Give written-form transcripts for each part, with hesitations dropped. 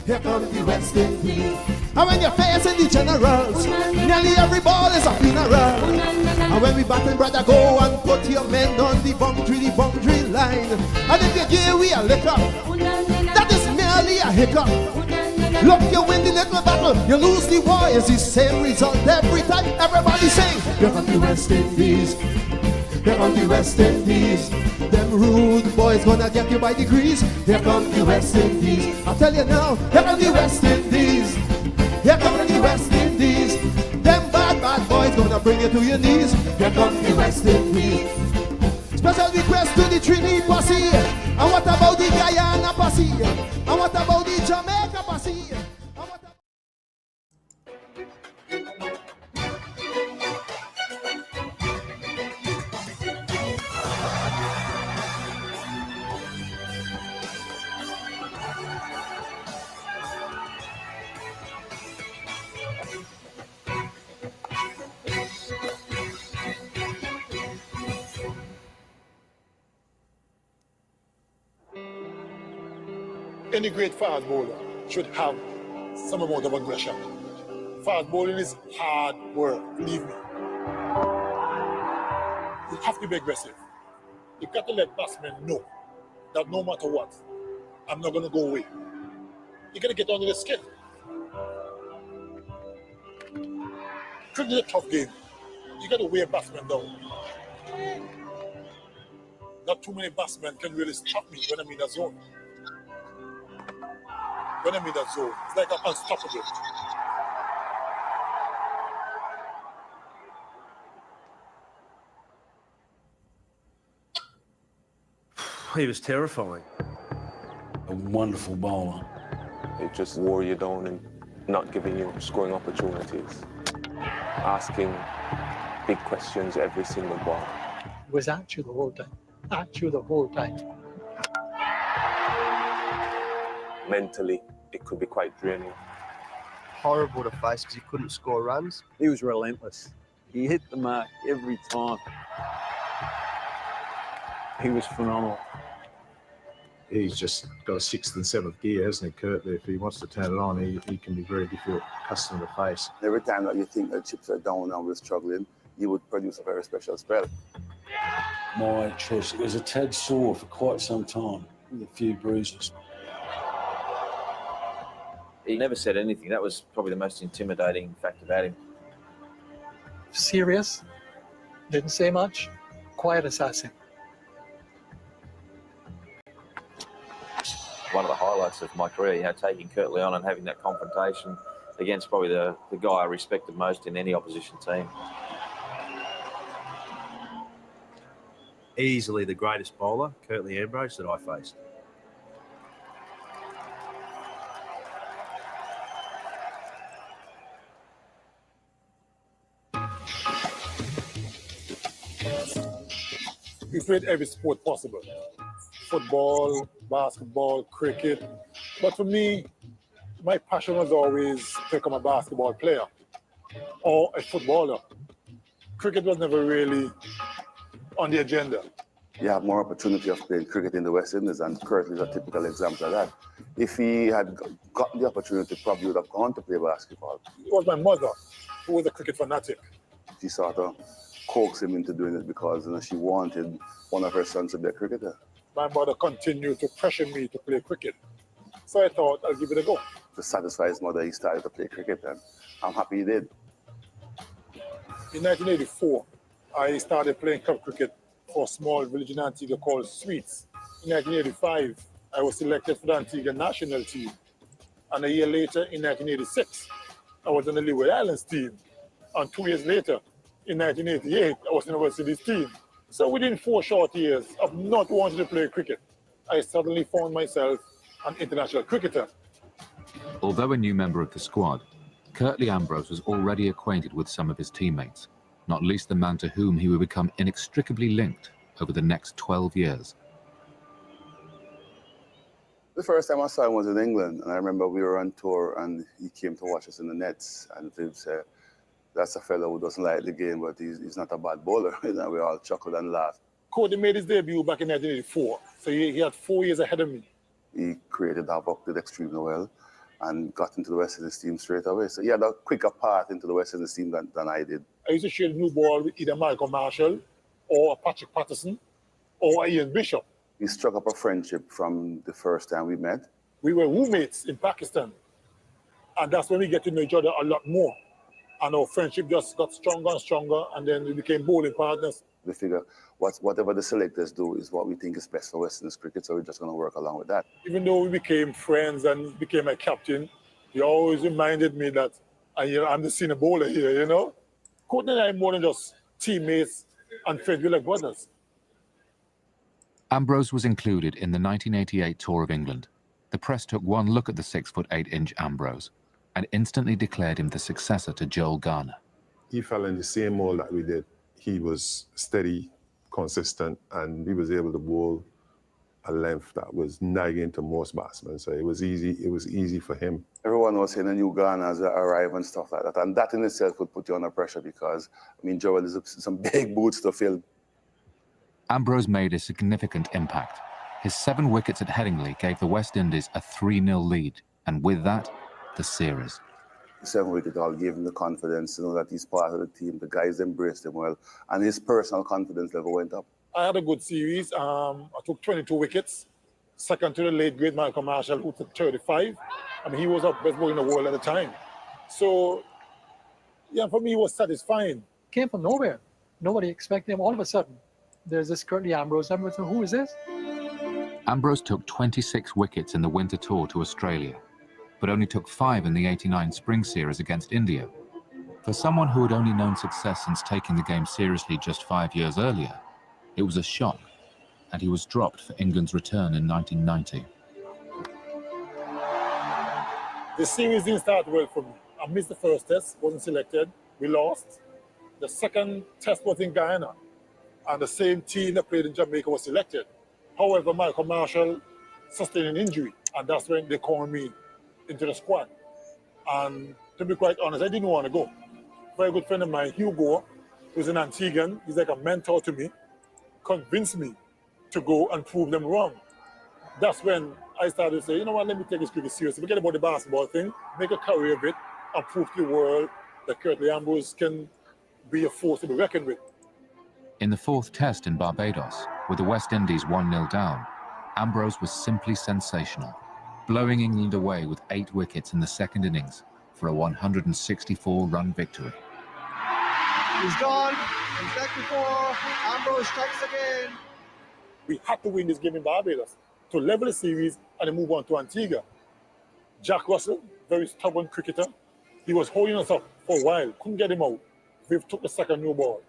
here comes the West Indies. And when you're facing the generals, nearly every ball is a funeral. And when we batting, brother, go and put your men on the boundary line. And if you give we a liquor, that is merely a hiccup. Look, you win the little battle, you lose the war. It's the same result every time. Everybody sing, here comes the West Indies. Here comes the West Indies. Them rude boys gonna get you by degrees. Here comes the West Indies. I tell you now, here comes the West Indies. Here comes the West Indies. Them bad boys gonna bring you to your knees. Here comes the West Indies. Special request to the Trini posse. And what about the Guyana posse? And what about the Jamaica posse? And what about... Any great fast bowler should have some amount of aggression. Fast bowling is hard work, believe me. You have to be aggressive. You've got to let batsmen know that no matter what, I'm not going to go away. You got to get under the skin. Cricket is a tough game. You got to wear batsmen down. Not too many batsmen can really stop me when I'm in that zone. When I'm in that zone, it's like I'm unstoppable. He was terrifying. A wonderful bowler. It just wore you down and not giving you scoring opportunities. Asking big questions every single ball. It was at you the whole time. At you the whole time. Mentally, it could be quite draining. Horrible to face because he couldn't score runs. He was relentless. He hit the mark every time. He was phenomenal. He's just got a 6th and 7th gear, hasn't he, Kurt? If he wants to turn it on, he can be a very difficult customer to face. Every time that you think the chips are down and we're struggling, he would produce a very special spell. My chest was a tad sore for quite some time, with a few bruises. He never said anything. That was probably the most intimidating fact about him. Serious, didn't say much, quiet assassin. One of the highlights of my career, taking Curtly on and having that confrontation against probably the guy I respected most in any opposition team. Easily the greatest bowler, Curtly Ambrose, that I faced. We played every sport possible. Football, basketball, cricket. But for me, my passion was always to become a basketball player or a footballer. Cricket was never really on the agenda. You have more opportunity of playing cricket in the West Indies, and Curtly is a typical example of that. If he had gotten the opportunity, probably would have gone to play basketball. It was my mother who was a cricket fanatic. She sort of coaxed him into doing it because she wanted one of her sons to be a cricketer. My mother continued to pressure me to play cricket. So I thought I'll give it a go. To satisfy his mother, he started to play cricket, and I'm happy he did. In 1984, I started playing club cricket for a small village in Antigua called Sweets. In 1985, I was selected for the Antigua national team. And a year later, in 1986, I was on the Leeward Islands team. And 2 years later, in 1988, I was in the West Indies team. So within 4 short years of not wanting to play cricket, I suddenly found myself an international cricketer. Although a new member of the squad, Curtly Ambrose was already acquainted with some of his teammates, not least the man to whom he would become inextricably linked over the next 12 years. The first time I saw him was in England, and I remember we were on tour and he came to watch us in the nets, and Viv said, that's a fellow who doesn't like the game, but he's not a bad bowler. And we all chuckled and laughed. Cody made his debut back in 1984, so he had 4 years ahead of me. He created havoc, did extremely well, and got into the West Indies team straight away. So he had a quicker path into the West Indies team than I did. I used to share the new ball with either Malcolm Marshall or Patrick Patterson or Ian Bishop. We struck up a friendship from the first time we met. We were roommates in Pakistan. And that's when we get to know each other a lot more. And our friendship just got stronger and stronger, and then we became bowling partners. We figure whatever the selectors do is what we think is best for West Indies cricket, so we're just going to work along with that. Even though we became friends and became a captain, he always reminded me that I'm the senior bowler here, you know? Courtney and I more than just teammates and friends, we're like brothers. Ambrose was included in the 1988 tour of England. The press took one look at the 6'8" Ambrose and instantly declared him the successor to Joel Garner. He fell in the same mold that we did. He was steady, consistent, and he was able to bowl a length that was nagging to most batsmen. So it was easy for him. Everyone was saying a new Ghana has arrived and stuff like that. And that in itself could put you under pressure because, I mean, Joel is some big boots to fill. Ambrose made a significant impact. His 7 wickets at Headingley gave the West Indies a 3-0 lead, and with that, the series. The 7 wicket all gave him the confidence to know that he's part of the team. The guys embraced him well, and his personal confidence level went up. I had a good series. I took 22 wickets, second to the late great Malcolm Marshall, who took 35. I mean, he was our best bowler in the world at the time. So, yeah, for me, it was satisfying. Came from nowhere. Nobody expected him. All of a sudden, there's this Curtly Ambrose. Who is this? Ambrose took 26 wickets in the winter tour to Australia, but only took 5 in the '89 spring series against India. For someone who had only known success since taking the game seriously just 5 years earlier, it was a shock, and he was dropped for England's return in 1990. The series didn't start well for me. I missed the first test, wasn't selected. We lost. The second test was in Guyana, and the same team that played in Jamaica was selected. However, Malcolm Marshall sustained an injury, and that's when they called me into the squad. And to be quite honest, I didn't want to go. A very good friend of mine, Hugo, who's an Antiguan, he's like a mentor to me, convinced me to go and prove them wrong. That's when I started to say, you know what, let me take this cricket seriously. Forget about the basketball thing, make a career of it, and prove to the world that Curtly Ambrose can be a force to be reckoned with. In the 4th test in Barbados, with the West Indies 1-0 down, Ambrose was simply sensational, blowing England away with 8 wickets in the second innings for a 164-run victory. He's gone. He's back before. Ambrose strikes again. We had to win this game in Barbados to level the series and then move on to Antigua. Jack Russell, very stubborn cricketer, he was holding us up for a while, couldn't get him out. Viv took the second new ball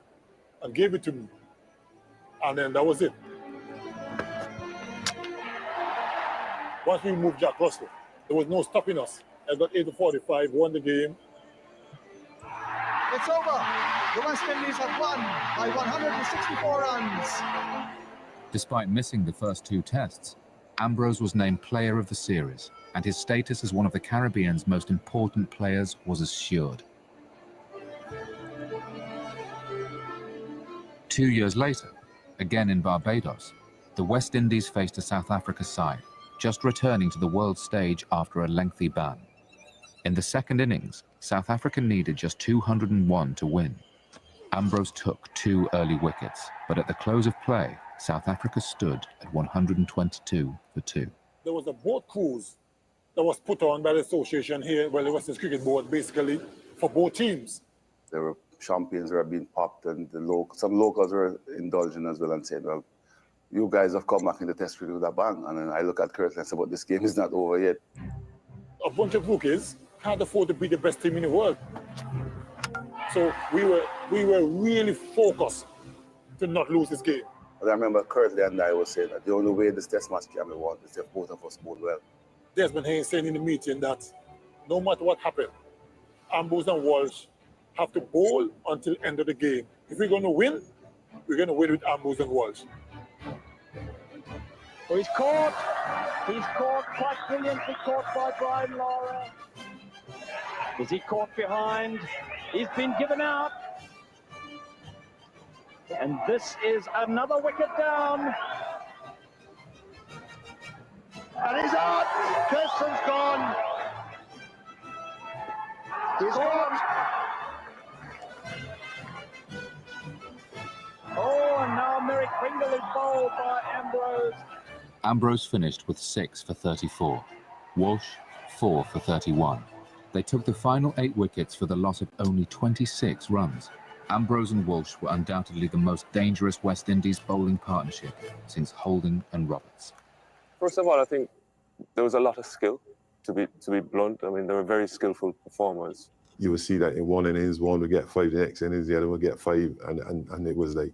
and gave it to me. And then that was it. Once we moved Jack Russell, there was no stopping us. I got 8-45, won the game. It's over. The West Indies have won by 164 runs. Despite missing the first 2 tests, Ambrose was named Player of the Series, and his status as one of the Caribbean's most important players was assured. 2 years later, again in Barbados, the West Indies faced a South Africa side, just returning to the world stage after a lengthy ban. In the second innings, South Africa needed just 201 to win. Ambrose took 2 early wickets, but at the close of play, South Africa stood at 122 for 2. There was a boat cruise that was put on by the association here, well, the West Indies Cricket Board, basically, for both teams. There were champagnes that were being popped, and some locals were indulging as well and said, well, you guys have come back in the test cricket with a bang. And then I look at Curtly and say, but this game is not over yet. A bunch of rookies can't afford to be the best team in the world. So we were really focused to not lose this game. But I remember Curtly and I was saying that the only way this test match can be won is if both of us bowl well. Desmond Haynes saying in the meeting that no matter what happened, Ambrose and Walsh have to bowl until the end of the game. If we're going to win, we're going to win with Ambrose and Walsh. Oh, he's caught. He's caught quite brilliantly, caught by Brian Lara. Is he caught behind? He's been given out. And this is another wicket down. And he's out. Kirsten's gone. He's on. Oh, and now Merrick Pringle is bowled by Ambrose. Ambrose finished with 6 for 34. Walsh, 4 for 31. They took the final 8 wickets for the loss of only 26 runs. Ambrose and Walsh were undoubtedly the most dangerous West Indies bowling partnership since Holding and Roberts. First of all, I think there was a lot of skill, to be blunt. I mean, they were very skillful performers. You would see that in one innings, one would get 5, the next innings, the other would get 5, and it was like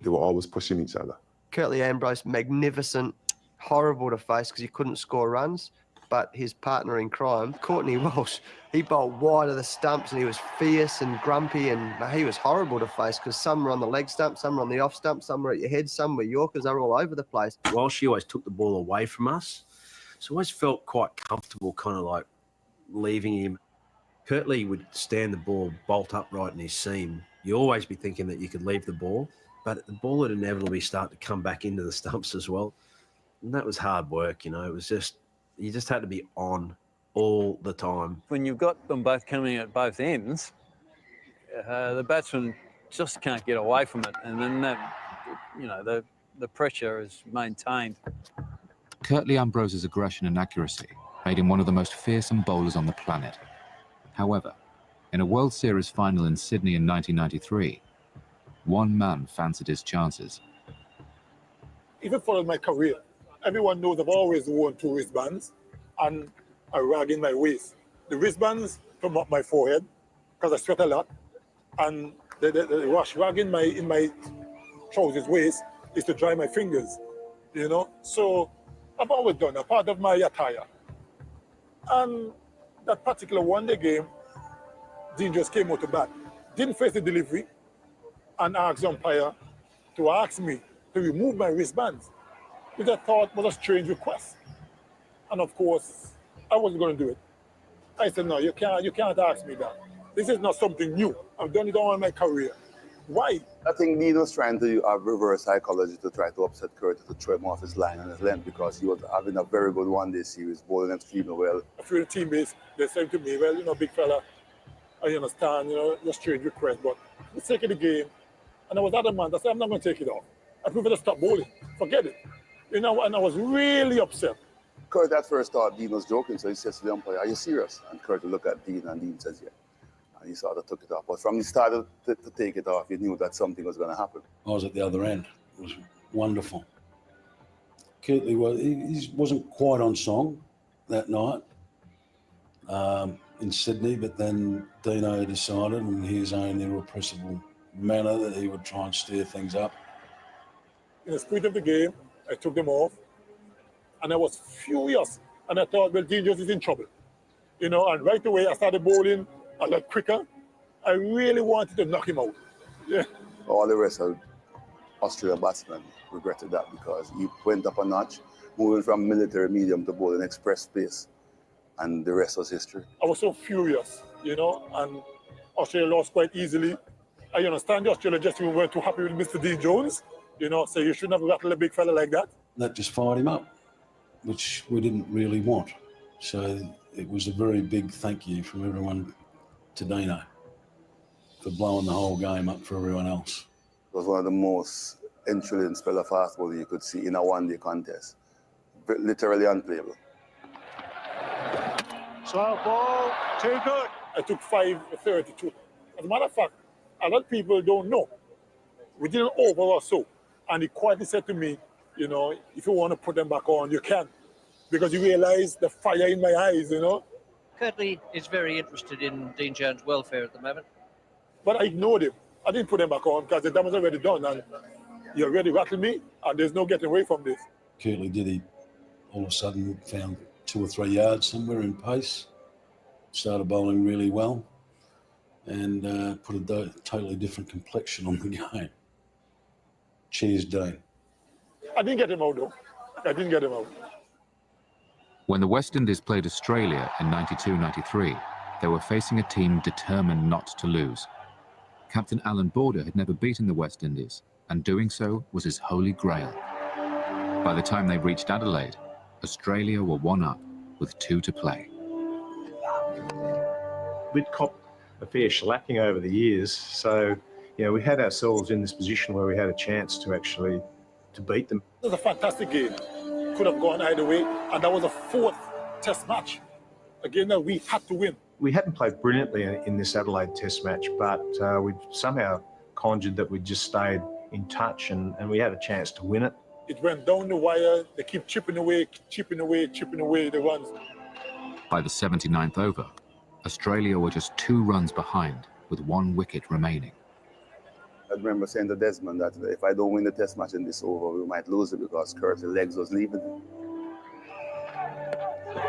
they were always pushing each other. Curtly Ambrose, magnificent, horrible to face because he couldn't score runs, but his partner in crime, Courtney Walsh, he bowled wide of the stumps and he was fierce and grumpy, and he was horrible to face because some were on the leg stump, some were on the off stump, some were at your head, some were Yorkers, they were all over the place. Walsh, he always took the ball away from us, so I always felt quite comfortable kind of like leaving him. Curtly would stand the ball bolt upright in his seam. You always be thinking that you could leave the ball, but the ball would inevitably start to come back into the stumps as well. And that was hard work, you know. It was just, you just had to be on all the time. When you've got them both coming at both ends, the batsman just can't get away from it. And then that, you know, the pressure is maintained. Curtly Ambrose's aggression and accuracy made him one of the most fearsome bowlers on the planet. However, in a World Series final in Sydney in 1993, one man fancied his chances. Even following my career, everyone knows I've always worn 2 wristbands and a rag in my waist. The wristbands come up my forehead because I sweat a lot, and the rag in my trousers waist is to dry my fingers, you know. So I've always done a part of my attire. And that particular one-day game, Dean just came out to bat, didn't face the delivery, and asked the umpire to ask me to remove my wristbands, which I thought was a strange request. And of course, I wasn't going to do it. I said, no, you can't ask me that. This is not something new. I've done it all in my career. Why? I think Dean was trying to have reverse psychology to try to upset Curtis, to throw him off his line and his length, because he was having a very good one-day series, bowling extremely well. A few of the teammates, they said to me, well, you know, big fella, I understand, you know, your strange request, but let's take the game. And I was adamant. I said, I'm not going to take it off. I prefer to stop bowling. Forget it. You know, and I was really upset. Kurt at first thought Dean was joking, so he says to the umpire, are you serious? And Kurt looked at Dean, and Dean says, yeah. And he sort of took it off. But from the start to take it off, you knew that something was going to happen. I was at the other end. It was wonderful. Curtly he wasn't quite on song that night in Sydney, but then Dino decided in his own irrepressible manner that he would try and steer things up. In the spirit of the game, I took them off, and I was furious. And I thought, well, Dean just is in trouble. You know, and right away I started bowling a lot quicker. I really wanted to knock him out. Yeah. All the rest of Australian batsmen regretted that, because he went up a notch, moving from military medium to bowling express pace, and the rest was history. I was so furious, you know, and Australia lost quite easily. I understand the Australian just weren't too happy with Mr. Dean Jones, you know, so you shouldn't have rattled a big fella like that. That just fired him up, which we didn't really want. So it was a very big thank you from everyone to Dino for blowing the whole game up for everyone else. It was one of the most enthralling spell of fastball you could see in a one-day contest. Literally unplayable. Slow ball, too good. I took 5-32. As a matter of fact, a lot of people don't know. We did an over or so. And he quietly said to me, you know, if you want to put them back on, you can. Because you realize the fire in my eyes, you know. Curtly is very interested in Dean Jones' welfare at the moment. But I ignored him. I didn't put them back on because the damage was already done. And he already rattled me, and there's no getting away from this. Curtly did. He all of a sudden found 2 or 3 yards somewhere in pace, started bowling really well, and put a totally different complexion on the game. Cheers, Dean. I didn't get him out, though. I didn't get him out. When the West Indies played Australia in 92-93, they were facing a team determined not to lose. Captain Alan Border had never beaten the West Indies, and doing so was his holy grail. By the time they reached Adelaide, Australia were 1 up with 2 to play. We'd copped a fair shellacking over the years, so we had ourselves in this position where we had a chance to actually beat them. It was a fantastic game. Could have gone either way, and that was a 4th Test match. A game that we had to win. We hadn't played brilliantly in this Adelaide Test match, but we'd somehow conjured that we'd just stayed in touch, and we had a chance to win it. It went down the wire. They keep chipping away the runs. By the 79th over, Australia were just 2 runs behind with 1 wicket remaining. I remember saying to Desmond that if I don't win the Test match in this over, we might lose it because Kurt's legs was leaving him.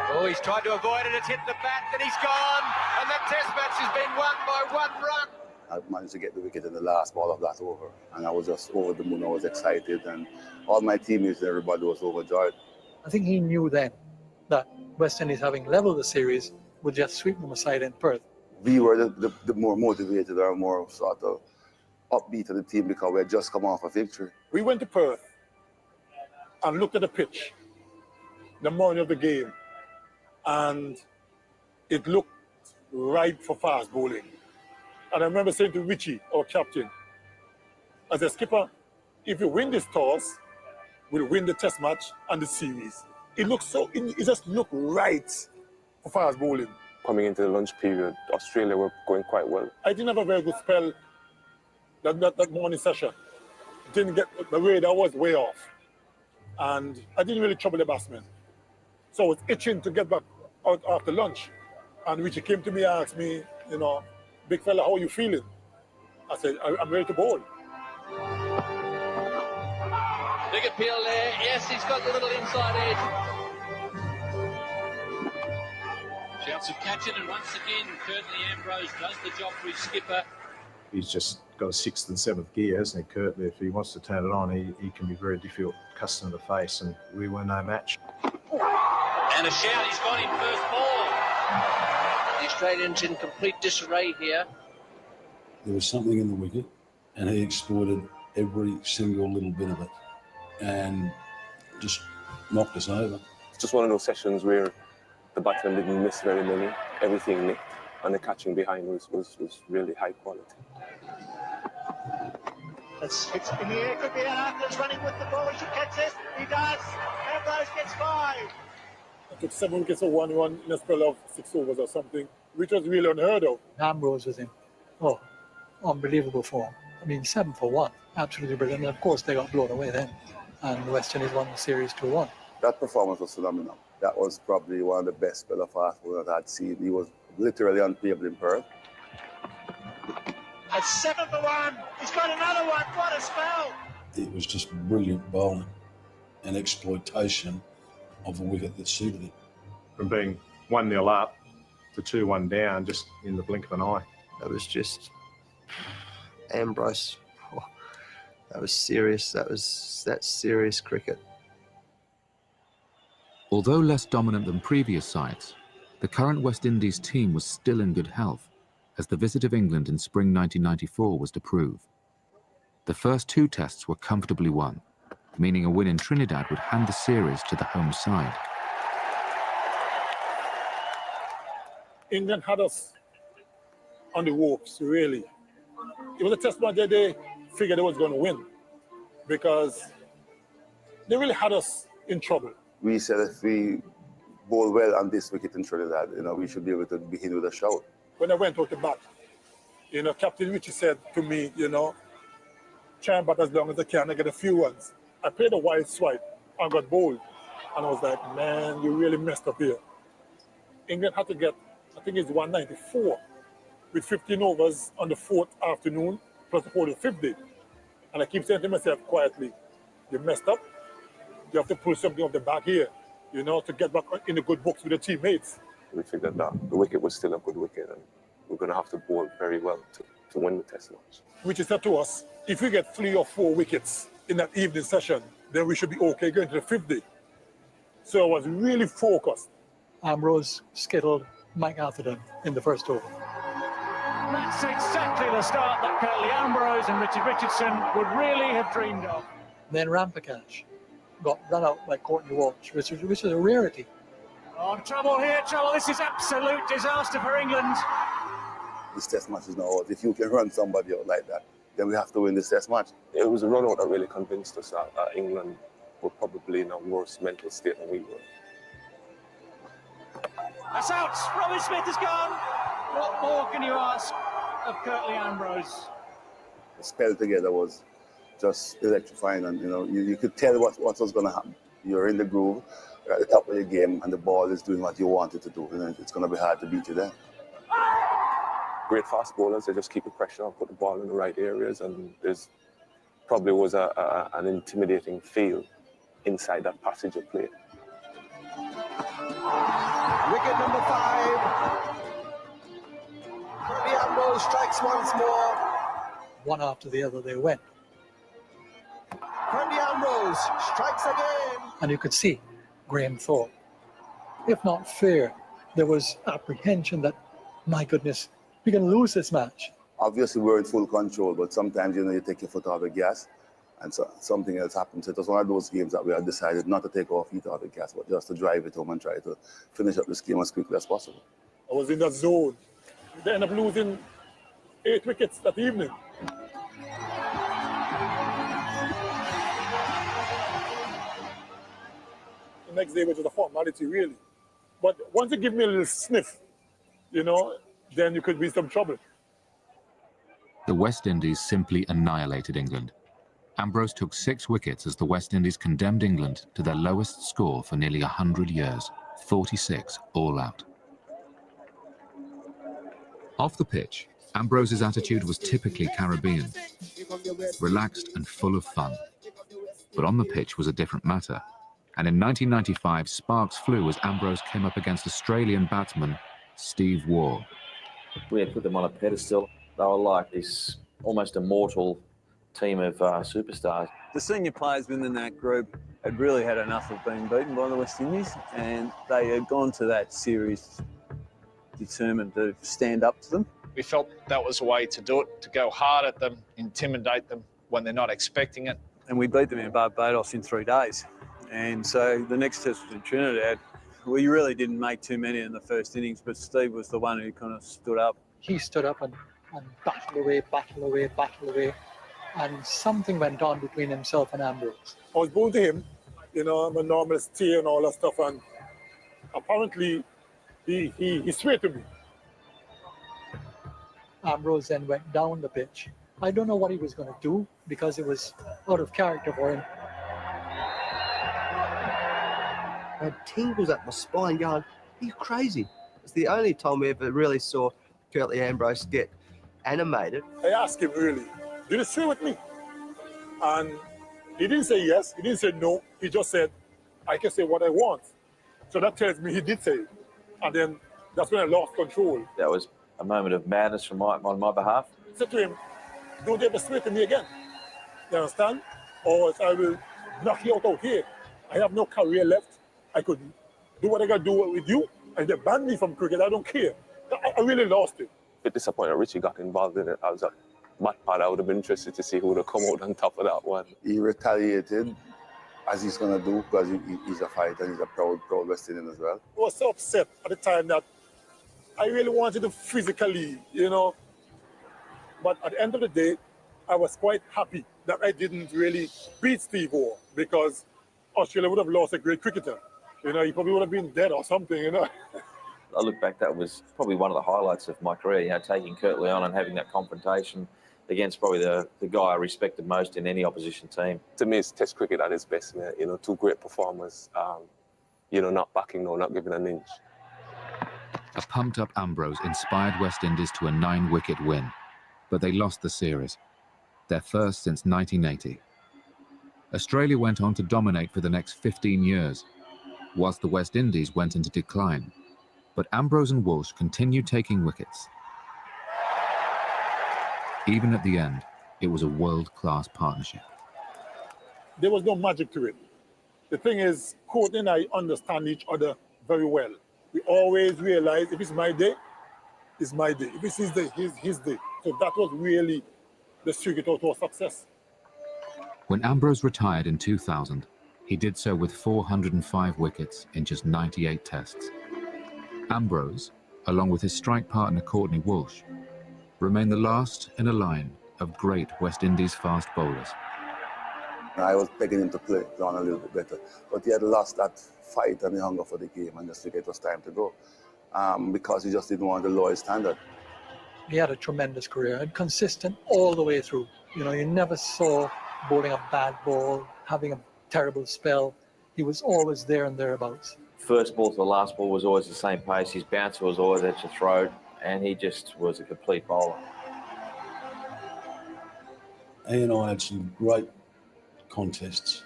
Oh, he's tried to avoid it. It's hit the bat, and he's gone. And that Test match has been won by 1 run. I managed to get the wicket in the last ball of that over, and I was just over the moon. I was excited, and all my teammates and everybody was overjoyed. I think he knew then that West Indies, having leveled the series, would just sweep them aside in Perth. We were the more motivated or more sort of upbeat of the team because we had just come off a victory. We went to Perth and looked at the pitch the morning of the game, and it looked ripe for fast bowling. And I remember saying to Richie, our captain, as a skipper, if you win this toss, we'll win the Test match and the series. It just looked right for fast bowling. Coming into the lunch period, Australia were going quite well. I didn't have a very good spell that morning session. Didn't get the radar was way off. And I didn't really trouble the batsmen. So I was itching to get back out after lunch. And Richie came to me and asked me, big fella, how are you feeling? I said, I'm ready to bowl. Big appeal there. Yes, he's got the little inside edge. Shouts of catch it, and once again, Curtly Ambrose does the job for his skipper. He's just got a 6th and 7th gear, hasn't he, Curtly? If he wants to turn it on, he can be a very difficult customer to face, and we were no match. And a shout, he's got him first ball. The Australians in complete disarray here. There was something in the wicket, and he exploited every single little bit of it and just knocked us over. It's just one of those sessions where the batsman didn't miss very many, everything nicked, and the catching behind was really high quality. It's in the air, could be Arthur's running with the ball, he should catch this, he does, Ambrose gets 5. I took 7 wickets for 1 run in a spell of 6 overs or something, which was really unheard of. Ambrose was in unbelievable form. I mean, 7 for 1, absolutely brilliant. And of course, they got blown away then, and the West Indies won the series 2-1. That performance was phenomenal. That was probably one of the best spell of fast bowling that I'd seen. He was literally unplayable in Perth. It's 7 for 1. He's got another one. What a spell! It was just brilliant bowling and exploitation of a wicket that suited him. From being 1-0 up to 2-1 down just in the blink of an eye. That was just Ambrose. Oh, that was serious. That's serious cricket. Although less dominant than previous sides, the current West Indies team was still in good health, as the visit of England in spring 1994 was to prove. The first 2 tests were comfortably won, meaning a win in Trinidad would hand the series to the home side. England had us on the ropes, really. It was a test match that they figured they was going to win because they really had us in trouble. We said if we bowl well on this wicket in Trinidad, we should be able to begin with a shout. When I went out the bat, Captain Richie said to me, try and bat as long as I can, I get a few runs. I played a wide swipe and got bowled. And I was like, man, you really messed up here. England had to get, I think it's 194 with 15 overs on the 4th afternoon, plus the 5th day. And I keep saying to myself quietly, you messed up. You have to pull something off the back here, to get back in the good books with the teammates. We figured that the wicket was still a good wicket, and we're going to have to bowl very well to win the Test match. Which is said to us, if we get 3 or 4 wickets in that evening session, then we should be okay going to the 5th day. So I was really focused. Ambrose skittled Mike Atherton in the first over. That's exactly the start that Curtly Ambrose and Richard Richardson would really have dreamed of. Then Rampakach got run out by Courtney Walsh, which is a rarity. Oh, trouble here, trouble. This is absolute disaster for England. this test match is not ours. If you can run somebody out like that, then we have to win this test match. It was a run out that really convinced us that England were probably in a worse mental state than we were. That's out. Robin Smith is gone. What more can you ask of Curtly Ambrose? The spell together was just electrifying, and you could tell what was going to happen. You're in the groove, you're at the top of your game, and the ball is doing what you want it to do. It's going to be hard to beat you there. Great fast bowlers, they just keep the pressure on, put the ball in the right areas, and there's probably was an intimidating feel inside that passage of play. Wicket number 5. Curtly Ambrose strikes once more. One after the other they went. Curtly Ambrose strikes again. And you could see Graham thought, if not fear, there was apprehension that, my goodness, we can lose this match. Obviously, we're in full control, but sometimes, you take your foot off the gas and something else happens. It was one of those games that we had decided not to take our feet off the gas, but just to drive it home and try to finish up this game as quickly as possible. I was in that zone. They ended up losing 8 wickets that evening. The next day was just a formality, really. But once you give me a little sniff, then you could be in some trouble. The West Indies simply annihilated England. Ambrose took 6 wickets as the West Indies condemned England to their lowest score for nearly 100 years, 46 all out. Off the pitch, Ambrose's attitude was typically Caribbean, relaxed and full of fun. But on the pitch was a different matter. And in 1995, sparks flew as Ambrose came up against Australian batsman Steve Waugh. We had put them on a pedestal. They were like this almost immortal team of superstars. The senior players within that group had really had enough of being beaten by the West Indies, and they had gone to that series determined to stand up to them. We felt that was a way to do it, to go hard at them, intimidate them when they're not expecting it. And we beat them in Barbados in 3 days. And so the next test was in Trinidad. We really didn't make too many in the first innings, but Steve was the one who kind of stood up. He stood up and battled away. And something went on between himself and Ambrose. I was bowling to him, I'm a normal stay and all that stuff, and apparently he swayed to me. Ambrose then went down the pitch. I don't know what he was going to do because it was out of character for him. I had tingles up my spine going, are you crazy? It's the only time we ever really saw Curtly Ambrose get animated. I asked him, really, did you sway with me? And he didn't say yes, he didn't say no, he just said, I can say what I want. So that tells me he did say it. And then that's when I lost control. That was a moment of madness on my behalf. I said to him, don't ever sway to me again. You understand? Or else I will knock you out here. I have no career left. I could do what I got to do with you, and they banned me from cricket. I don't care. I really lost it. A bit disappointed Richie got involved in it. I was a mad part. I would have been interested to see who would have come out on top of that one. He retaliated, as he's going to do, because he's a fighter and he's a proud West Indian as well. I was so upset at the time that I really wanted to physically, But at the end of the day, I was quite happy that I didn't really beat Steve Waugh, because Australia would have lost a great cricketer. He probably would have been dead or something, I look back, that was probably one of the highlights of my career, taking Curtly on and having that confrontation against probably the guy I respected most in any opposition team. To me, it's Test cricket at its best, man. 2 great performers, not backing, not giving an inch. A pumped-up Ambrose inspired West Indies to a 9-wicket win, but they lost the series, their first since 1980. Australia went on to dominate for the next 15 years, whilst the West Indies went into decline. But Ambrose and Walsh continued taking wickets. Even at the end, it was a world-class partnership. There was no magic to it. The thing is, Courtney and I understand each other very well. We always realize if it's my day, it's my day. If it's his day, his day. So that was really the secret to our success. When Ambrose retired in 2000, he did so with 405 wickets in just 98 tests. Ambrose, along with his strike partner Courtney Walsh, remain the last in a line of great West Indies fast bowlers. I was begging him to play on a little bit better, but he had lost that fight and the hunger for the game, and just figured it was time to go because he just didn't want to lower his standard. He had a tremendous career and consistent all the way through. You know, you never saw bowling a bad ball, having a terrible spell. He was always there and thereabouts. First ball to the last ball was always the same pace. His bouncer was always at your throat, and he just was a complete bowler. He and I had some great contests,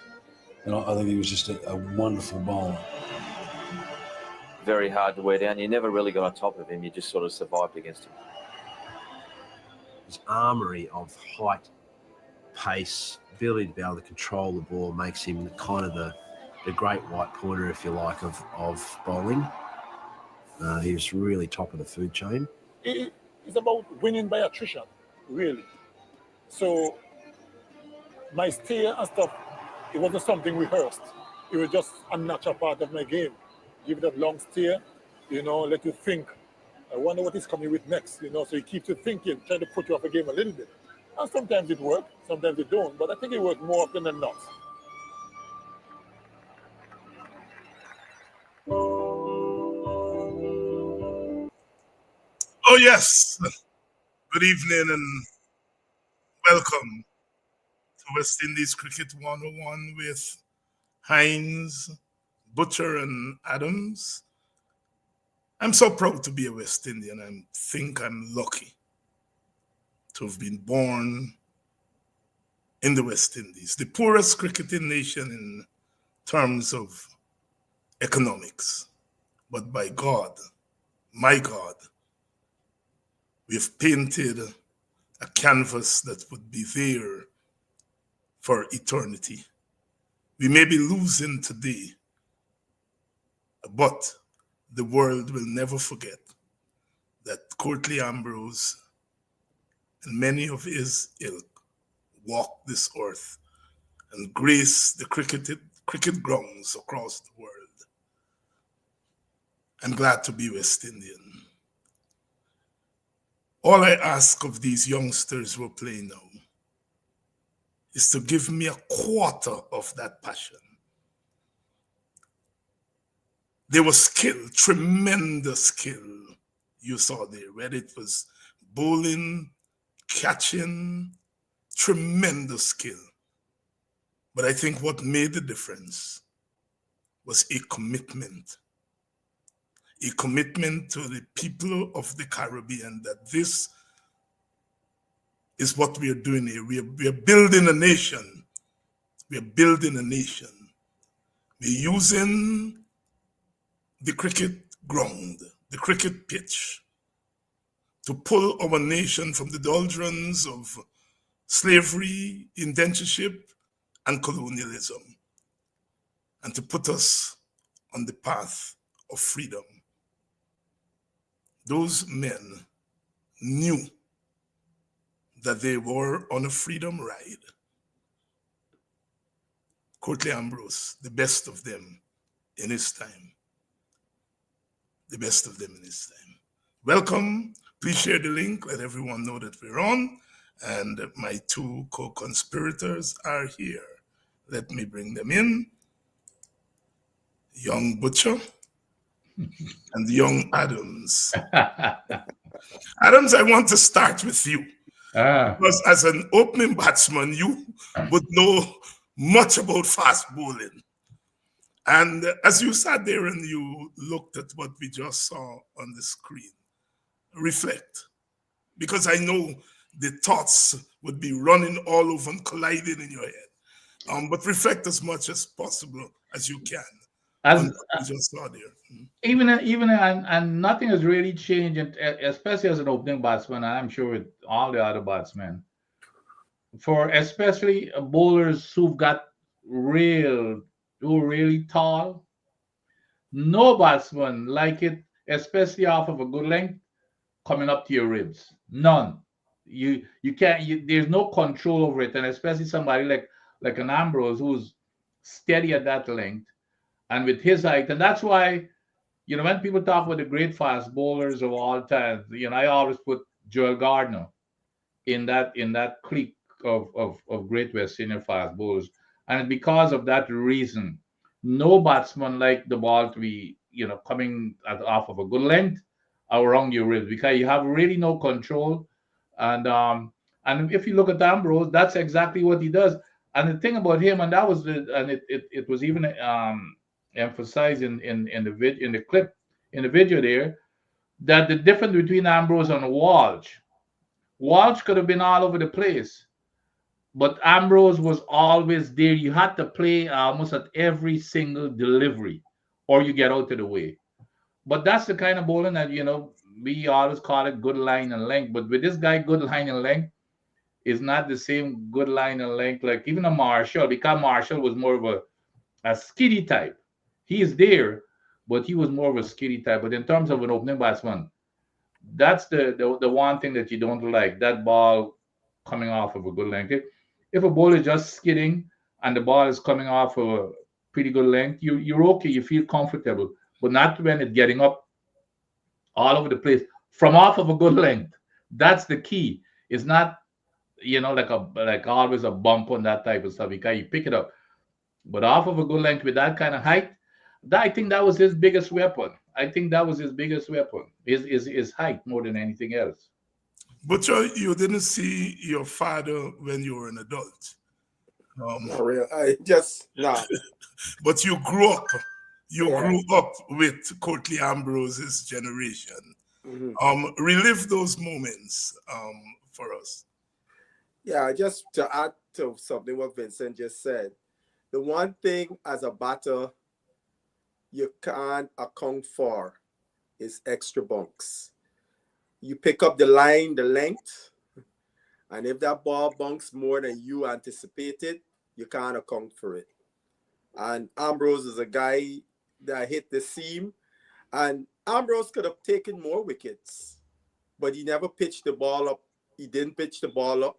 and I think he was just a wonderful bowler. Very hard to wear down. You never really got on top of him. You just sort of survived against him. His armoury of height, pace, ability to be able to control the ball makes him kind of the great white pointer, if you like, of bowling. He was really top of the food chain. It's about winning by attrition, really. So my steer and stuff, it wasn't something rehearsed. It was just a natural part of my game. Give it a long steer, you know, let you think. I wonder what he's coming with next, you know, so he keeps you thinking, trying to put you off a game a little bit. And sometimes it works, sometimes it don't, but I think it works more often than not. Oh, yes. Good evening and welcome to West Indies Cricket 101 with Hinds, Butcher, and Adams. I'm so proud to be a West Indian. I think I'm lucky to have been born in the West Indies, the poorest cricketing nation in terms of economics. But by God, my God, we've painted a canvas that would be there for eternity. We may be losing today, but the world will never forget that Courtly Ambrose and many of his ilk walked this earth and graced the cricket grounds across the world. I'm glad to be West Indian. All I ask of these youngsters who are playing now is to give me a quarter of that passion. There was skill, tremendous skill you saw there, whether it was bowling, catching, tremendous skill. But I think what made the difference was a commitment to the people of the Caribbean that this is what we are doing here. We are building a nation. We are building a nation. We're using the cricket ground, the cricket pitch, to pull our nation from the doldrums of slavery, indentureship, and colonialism, and to put us on the path of freedom. Those men knew that they were on a freedom ride. Courtly Ambrose, the best of them in his time. The best of them in his time. Welcome. Please share the link. Let everyone know that we're on. And my two co-conspirators are here. Let me bring them in. Young Butcher and young Adams. Adams, I want to start with you. Because as an opening batsman, you would know much about fast bowling. And as you sat there and you looked at what we just saw on the screen, reflect. Because I know the thoughts would be running all over and colliding in your head. But reflect as much as possible as you can on what we just saw there. Even and nothing has really changed, especially as an opening batsman, and I'm sure with all the other batsmen. For especially bowlers who've got really tall, no batsman like it, especially off of a good length, coming up to your ribs. None. You can't. There's no control over it, and especially somebody like an Ambrose who's steady at that length, and with his height, and that's why, when people talk about the great fast bowlers of all time, I always put Joel Gardner in that clique of Great West senior fast bowlers, and because of that reason, no batsman like the ball to be coming off of a good length around your ribs because you have really no control, and if you look at Ambrose, that's exactly what he does. And the thing about him, and that was it was even emphasized in the clip in the video there, that the difference between Ambrose and Walsh could have been all over the place, but Ambrose was always there. You had to play almost at every single delivery, or you get out of the way. But that's the kind of bowling that we always call it good line and length. But with this guy, good line and length is not the same good line and length like even a Marshall, because Marshall was more of a skiddy type. He is there, but he was more of a skiddy type. But in terms of an opening batsman, that's the one thing that you don't like, that ball coming off of a good length. If a ball is just skidding and the ball is coming off of a pretty good length, you're okay, you feel comfortable, but not when it's getting up all over the place from off of a good length. That's the key. It's not like always a bump on that type of stuff because you pick it up, but off of a good length with that kind of height, I think that was his biggest weapon. I think that was his biggest weapon, is height more than anything else. But you didn't see your father when you were an adult. Not real. I just nah. But you grew up. You grew up with Courtney Ambrose's generation. Mm-hmm. Relive those moments for us. Yeah, just to add to something what Vincent just said, the one thing as a batter you can't account for is extra bunks. You pick up the line, the length, and if that ball bunks more than you anticipated, you can't account for it. And Ambrose is a guy that hit the seam, and Ambrose could have taken more wickets, but he never pitched the ball up. He didn't pitch the ball up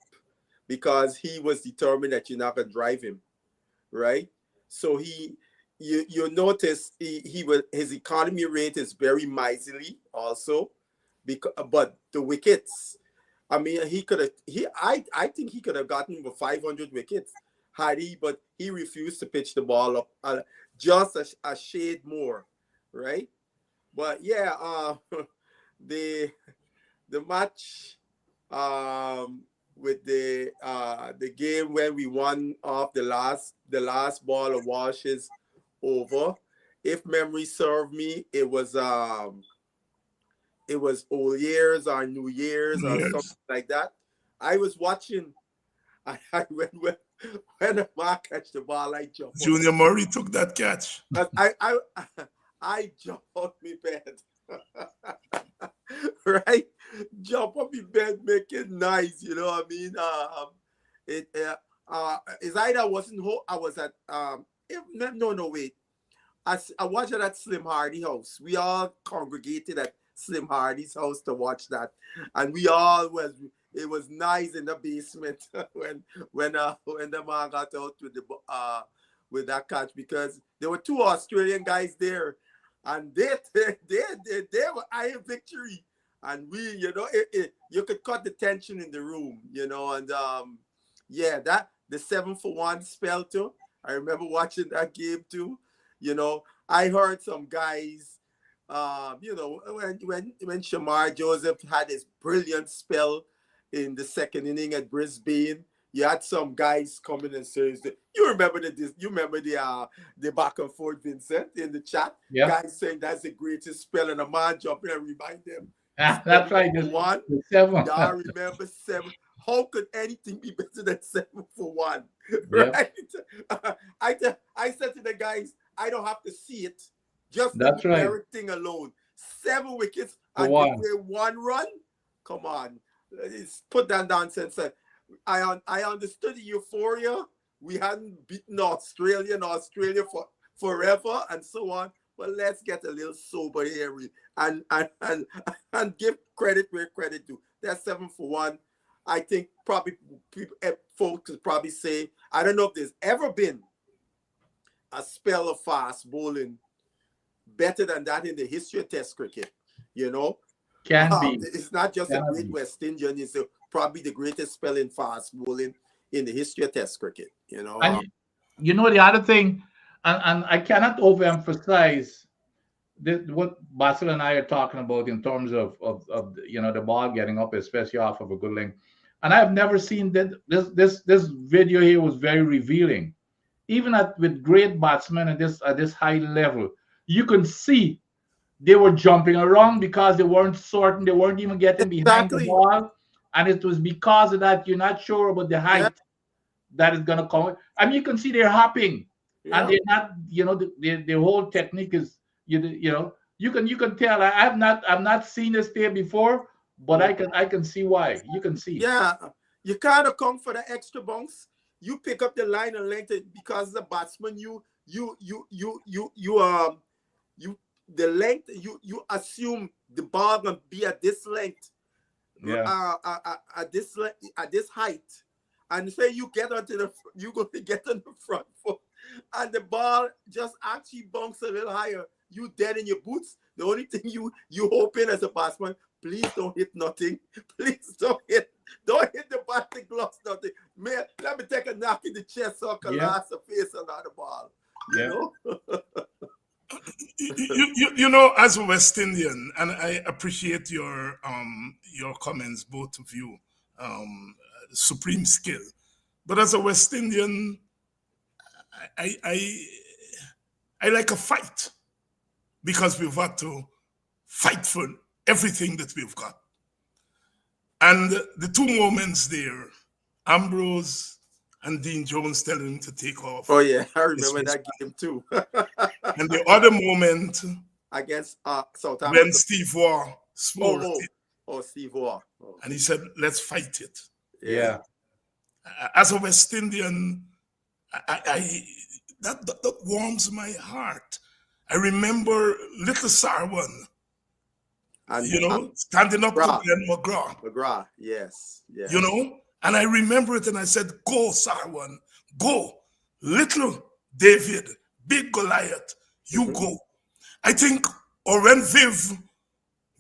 because he was determined that you're not going to drive him, right? So you notice his economy rate is very miserly also, but the wickets, I mean, I think he could have gotten over 500 wickets had he, but he refused to pitch the ball up just a shade more, right? But yeah, the match with the game when we won off the last ball of Walsh's over. If memory served me, it was Old Year's or New Year's or something like that. I was watching. When the mark catch the ball, I jumped. Junior Murray took that catch. I jumped on my bed. Right? Jump on my bed, make it nice, you know what I mean? It's either I wasn't home, I was at wait. I watched it at Slim Hardy house. We all congregated at Slim Hardy's house to watch that. And it was nice in the basement when the man got out with that catch, because there were two Australian guys there, and they were eyeing victory, and we, you could cut the tension in the room, and that the 7-for-1 spell too. I remember watching that game too. I heard some guys, when Shamar Joseph had his brilliant spell in the second inning at Brisbane, you had some guys coming and saying, "You remember the back and forth, Vincent, in the chat? Yeah. Guys saying that's the greatest spell, and a man jumping and remind them." That's right. One. Seven. Y'all remember 7? How could anything be better than 7-for-1? Right? Yep. I said to the guys, I don't have to see it. Just the numeric thing alone. 7 wickets and one run. Come on. Put that nonsense. I understood the euphoria. We hadn't beaten Australia for forever and so on. But let's get a little sober here and give credit where credit due. That's 7-for-1. I think probably folks could probably say, I don't know if there's ever been a spell of fast bowling better than that in the history of Test cricket, Can be. It's not just a Can great be. West Indian. It's probably the greatest spelling fast bowling in the history of Test cricket. You know. And you know the other thing, and I cannot overemphasize what Basil and I are talking about in terms of you know, the ball getting up, especially off of a good length. And I've never seen that. This video here was very revealing. Even with great batsmen at this high level, you can see they were jumping around because they weren't sorting, they weren't even getting behind the ball, and it was because of that. You're not sure about the height that is gonna come. I mean, you can see they're hopping, and they're not. You know, the whole technique is you know, you can tell. I've not seen this there before, but I can see why. You can see. Yeah, you kind of come for the extra bounce. You pick up the line and length because the batsman, the length, you assume the ball gonna be at this length, at this height, and say you get onto you going to get on the front foot, and the ball just actually bounce a little higher. You dead in your boots. The only thing you hoping as a batsman, please don't hit nothing. Please don't hit the batting gloves, nothing. Man, let me take a knock in the chest so I can last a face on the ball. You know? you know, as a West Indian, and I appreciate your comments, both of you, supreme skill. But as a West Indian, I like a fight, because we've got to fight for everything that we've got. And the two moments there, Ambrose and Dean Jones telling him to take off. Oh yeah, I remember that game too. And the other moment against South Africa, when Steve Waugh spoke Steve Waugh. And he said, let's fight it. Yeah. As a West Indian, that warms my heart. I remember little Sarwan, and, you know, standing up to Glenn McGrath. McGrath, yes. You know, and I remember it and I said, go, Sarwan, go. Little David, big Goliath, you go. I think, or when Viv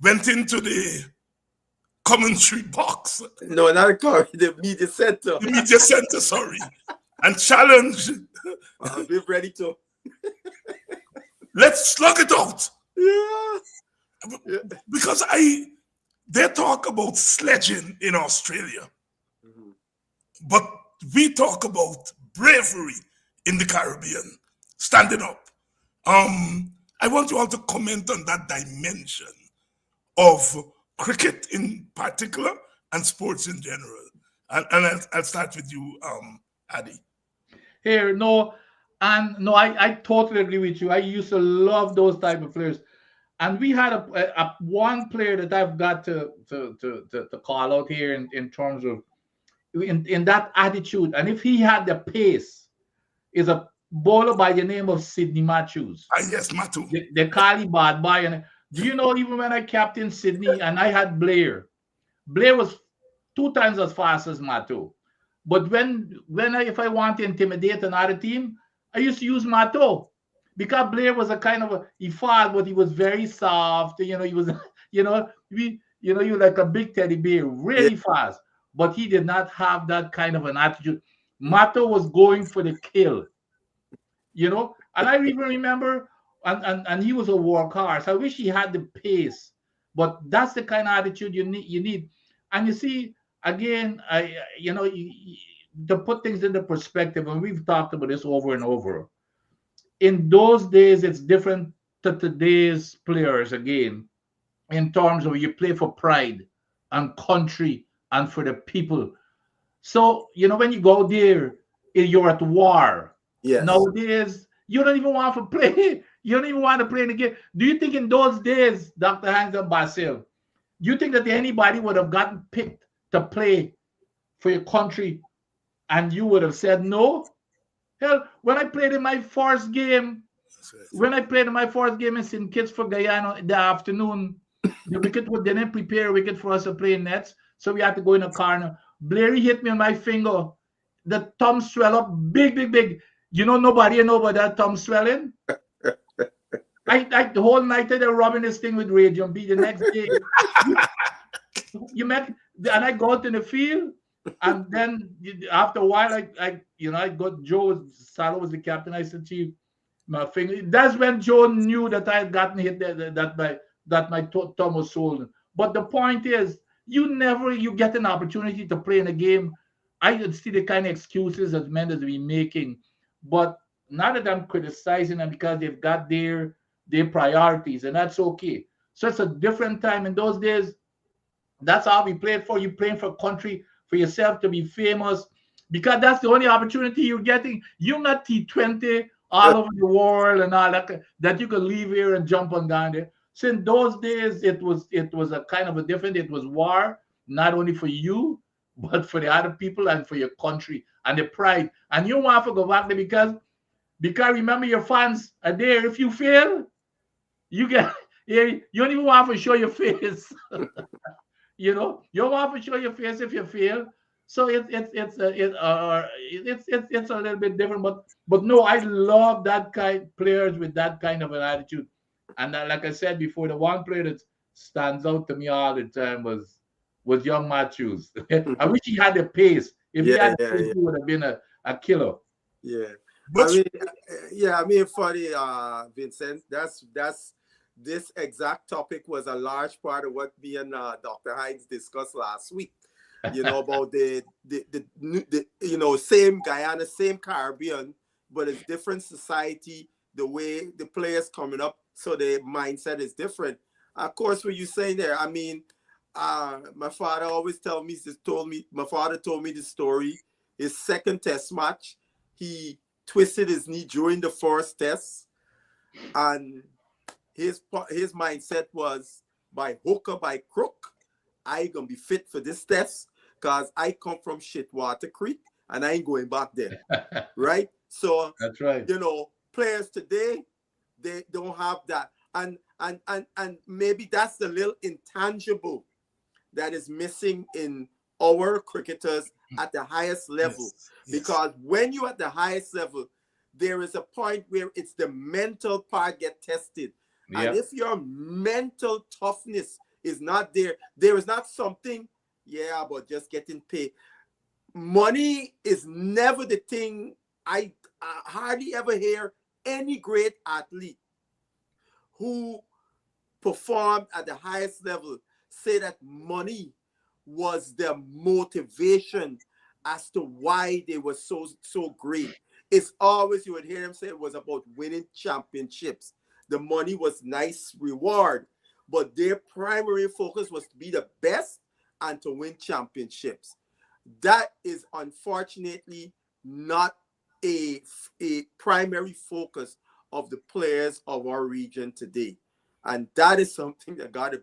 went into the commentary box. No, not the media center. The media center, sorry. And challenged. Viv ready to. Let's slug it out. Yeah. Because they talk about sledging in Australia. But we talk about bravery in the Caribbean, standing up. I want you all to comment on that dimension of cricket in particular and sports in general. And I'll start with you, Adi. Here, I totally agree with you. I used to love those type of players. And we had a one player that I've got to call out here in terms of in that attitude. And if he had the pace, is a bowler by the name of Sidney Matthews. Yes, Matthew. They call him bad boy. And do you know, even when I captained Sydney and I had Blair was 2 times as fast as Matthew. But if I want to intimidate another team, I used to use Matthew. Because Blair was a kind of he fought, but he was very soft. You know, he was, you were like a big teddy bear, really fast. But he did not have that kind of an attitude. Matthew was going for the kill. You know, and I even remember, and he was a workhorse. I wish he had the pace, but that's the kind of attitude you need. And you see, again, to put things into perspective, and we've talked about this over and over. In those days, it's different to today's players, again, in terms of you play for pride and country and for the people. So, when you go there, you're at war. Yes. Nowadays, you don't even want to play. You don't even want to play in the game. Do you think in those days, Dr. Hans and Basil, do you think that anybody would have gotten picked to play for your country and you would have said no? Hell, when I played in my first game, in St. Kitts for Guyana in the afternoon, the wicket they didn't prepare a wicket for us to play in nets, so we had to go in a corner. Blairy hit me on my finger. The thumb swell up big. Nobody know about that thumb swelling. The whole night they were rubbing this thing with radium B. The next day, you met, and I go out in the field, and then after a while, I got Joe Salo was the captain. I said, Chief, my finger. That's when Joe knew that I had gotten hit, that my thumb was swollen. But the point is, you get an opportunity to play in a game. I could see the kind of excuses that men has been making, but not that I'm criticizing them because they've got their priorities, and that's okay. So it's a different time. In those days, that's how we played for. You playing for a country, for yourself to be famous, because that's the only opportunity you're getting. You're not T20 all over the world and all that you can leave here and jump on down there. So in those days, it was a kind of a different. It was war, not only for you, but for the other people and for your country and the pride. And you want to go back there because remember, your fans are there. If you fail, you don't even want to show your face. You don't want to show your face if you fail. So it's a little bit different, but no, I love that kind players with that kind of an attitude. And like I said before, the one player that stands out to me all the time was young Matthews. I wish he had the pace. If he had the pace, he would have been a killer. Yeah. But I mean, funny, Vincent, that's this exact topic was a large part of what me and Dr. Hinds discussed last week. About the same Guyana, same Caribbean, but it's different society, the way the players coming up, so the mindset is different. Of course, what you're saying there, I mean, my father always told me the story. His second test match, he twisted his knee during the first test, and his mindset was, by hook or by crook, I gonna be fit for this test because I come from Shitwater Creek and I ain't going back there. Right? So that's right. Players today, they don't have that. And maybe that's the little intangible that is missing in our cricketers at the highest level. Yes. Because when you're at the highest level, there is a point where it's the mental part get tested. Yep. And if your mental toughness is not there, there is not something, about just getting paid. Money is never the thing. I hardly ever hear any great athlete who performed at the highest level say that money was their motivation as to why they were so great. It's always, you would hear them say it was about winning championships. The money was nice reward, but their primary focus was to be the best and to win championships. That is unfortunately not a primary focus of the players of our region today. And that is something that got to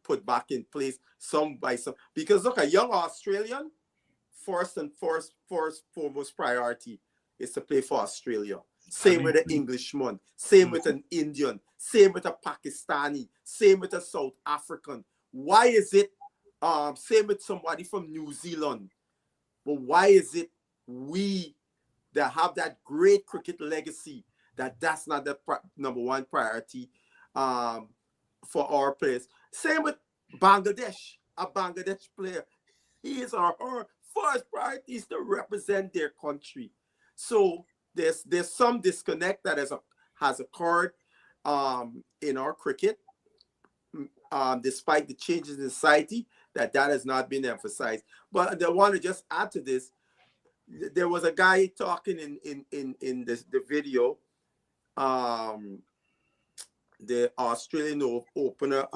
put back in place some by some. Because look, a young Australian, first and foremost priority is to play for Australia. Same with an Englishman, same with an Indian, same with a Pakistani, same with a South African. Why is it, same with somebody from New Zealand, but why is it we that have that great cricket legacy, that's not the number one priority for our players? Same with Bangladesh, a Bangladesh player, his or her first priority is to represent their country. So there's some disconnect that has occurred in our cricket, despite the changes in society, that has not been emphasized. But I want to just add to this. There was a guy talking in the video, the Australian opener,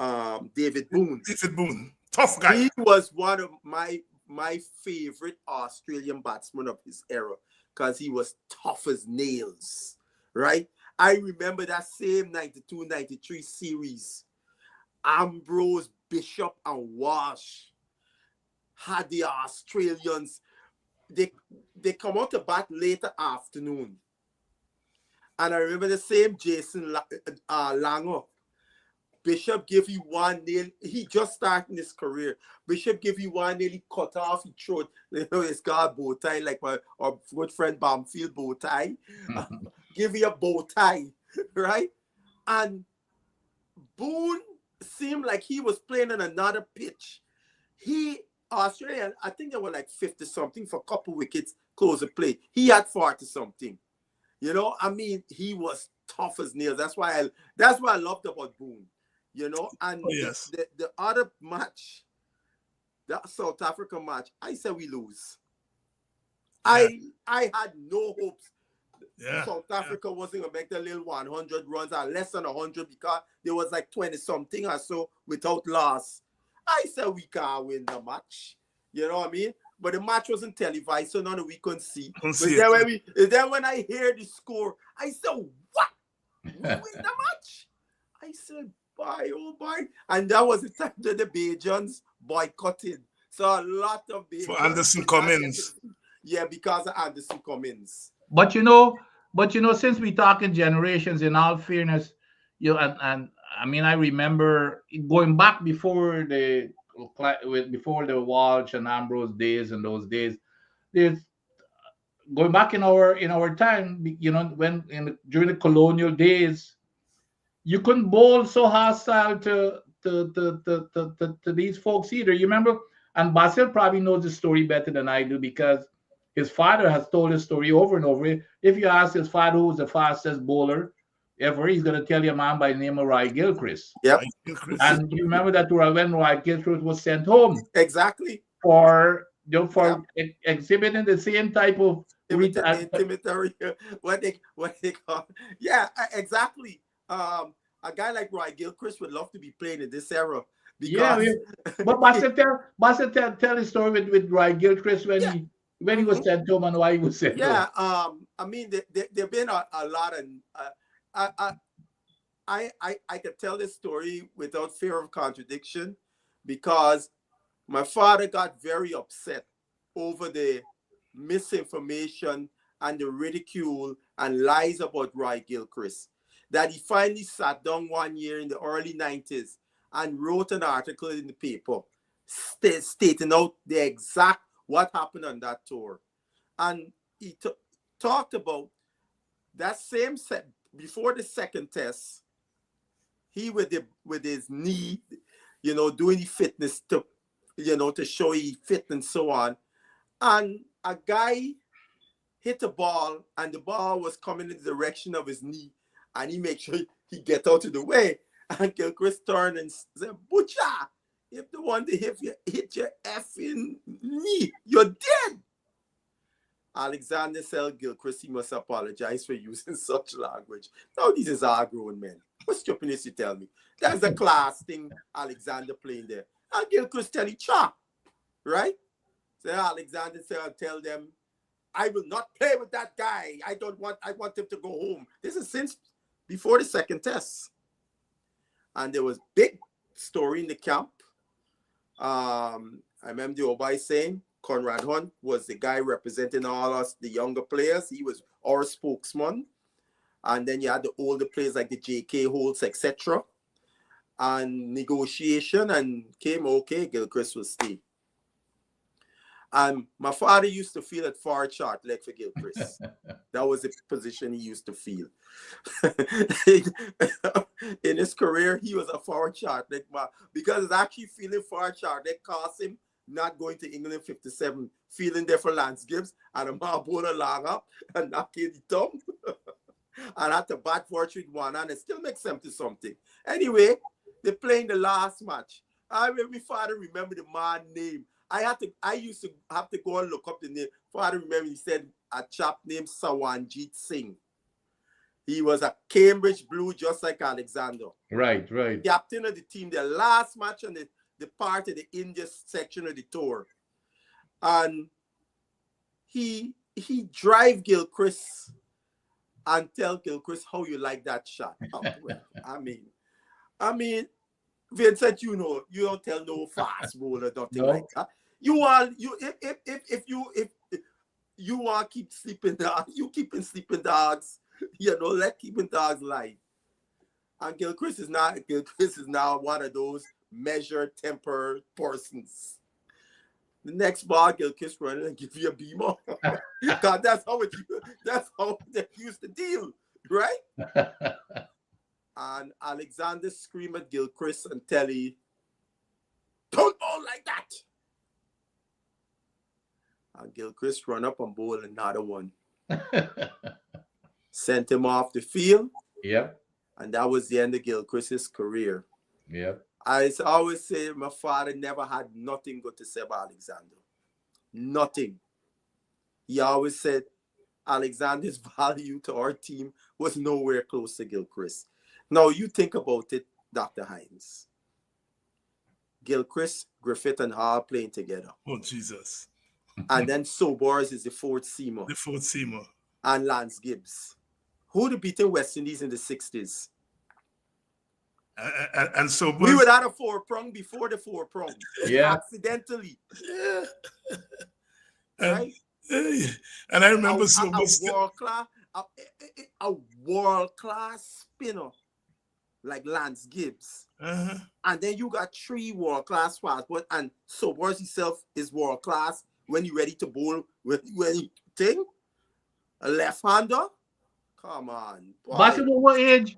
David Boone. David Boone, tough guy. He was one of my favorite Australian batsmen of his era, because he was tough as nails, right? I remember that same 92-93 series. Ambrose, Bishop, and Walsh had the Australians. They come out to bat later afternoon. And I remember the same Jason Langer Bishop give you one nail. He just starting his career. Bishop give you one nail. He cut off his throat. You know, it's got bow tie like our good friend Bamfield bow tie. Give you a bow tie, right? And Boone seemed like he was playing on another pitch. Australia, I think they were like 50 something for a couple wickets, close the play. He had 40 something. You know, I mean, he was tough as nails. That's why I loved about Boone. You know, and the other match, the South Africa match, I said we lose. Yeah. I had no hopes. Yeah. South Africa wasn't gonna make the little 100 runs or less than 100 because there was like 20 something or so without loss. I said we can't win the match. You know what I mean? But the match wasn't televised, so none of we couldn't see. Then when I hear the score, I said, what? We win the match? I said, bye, oh bye. And that was the time that the Bajans boycotted. So a lot of Bajans. For Anderson Cummins. Yeah, because of Anderson Cummins. But you know, since we talking generations, in all fairness, you know, and I mean, I remember going back before the Walsh and Ambrose days and those days. There's going back in our time, you know, during the colonial days, you couldn't bowl so hostile to these folks either. You remember, and Basil probably knows the story better than I do because his father has told his story over and over. If you ask his father who's the fastest bowler ever, he's going to tell you a man by the name of Roy Gilchrist. Yep. And you remember that when Roy Gilchrist was sent home. Exactly. For exhibiting the same type of intimidatory, what they call. Yeah, exactly. A guy like Roy Gilchrist would love to be playing in this era. Because... Yeah, but Bassett tell the story with Roy Gilchrist when he was sent home and why he was sent home. Yeah, I mean, there've been a lot of. I could tell this story without fear of contradiction because my father got very upset over the misinformation and the ridicule and lies about Roy Gilchrist. That he finally sat down one year in the early 90s and wrote an article in the paper stating out the exact what happened on that tour. And he talked about that same set before the second test, he with his knee, you know, doing the fitness to, you know, to show he fit and so on. And a guy hit a ball and the ball was coming in the direction of his knee and he made sure he get out of the way. And Gilchrist turned and said, Butcher, if the one to hit your effing knee, you're dead. Alexander said, Gilchrist, he must apologize for using such language. Now, these is our grown men. What stupidness you tell me? That's the class thing Alexander playing there. And Gilchrist tell each other, right? So Alexander said, tell them, I will not play with that guy. I want him to go home. This is since before the second test. And there was big story in the camp. I remember the old boy saying Conrad Hunt was the guy representing all us, the younger players. He was our spokesman. And then you had the older players like the J.K. Holtz, etc. And negotiation and came, okay, Gilchrist will stay. And my father used to feel at far short leg for Gilchrist. That was the position he used to feel. In his career, he was a forward short leg man because it's actually feeling far short leg cost him not going to England in 57, feeling there for Lance Gibbs and a man bowled along up and knocking the thumb. And had to bat for 3-1 and it still makes them to something. Anyway, they're playing the last match. I remember my father remember the man's name. I used to have to go and look up the name. Father remember he said a chap named Sawanjit Singh. He was a Cambridge Blue just like Alexander. Right. Captain of the team, the last match on the part of the India section of the tour. And he drive Gilchrist and tell Gilchrist how you like that shot. Oh, well, I mean, Vincent, you know, you don't tell no fast bowler nothing like that. If you want keep sleeping dogs, you keeping sleeping dogs, you know, let keeping dogs lie. And Gilchrist is now one of those measured temper persons. The next ball, Gilchrist running and give you a beamer. God, that's how they used to deal, right? And Alexander scream at Gilchrist and tell him, don't bowl like that. And Gilchrist run up and bowl another one. Sent him off the field. Yep. And that was the end of Gilchrist's career. Yep. I always say my father never had nothing good to say about Alexander. Nothing. He always said Alexander's value to our team was nowhere close to Gilchrist. Now you think about it, Dr. Hines. Gilchrist, Griffith, and Hall playing together. Oh, Jesus. And then Sobors is the fourth seamer. The fourth seamer. And Lance Gibbs. Who would beat West Indies in the 60s? And Sobors. We would have a four-prong before the four-prong. Yeah. Accidentally. Yeah. Right? And I remember Sobors. A world-class spinner like Lance Gibbs. And then you got three world-class fast, and Sobors himself is world-class when you're ready to bowl when you think. A left-hander? Come on. Basketball, what age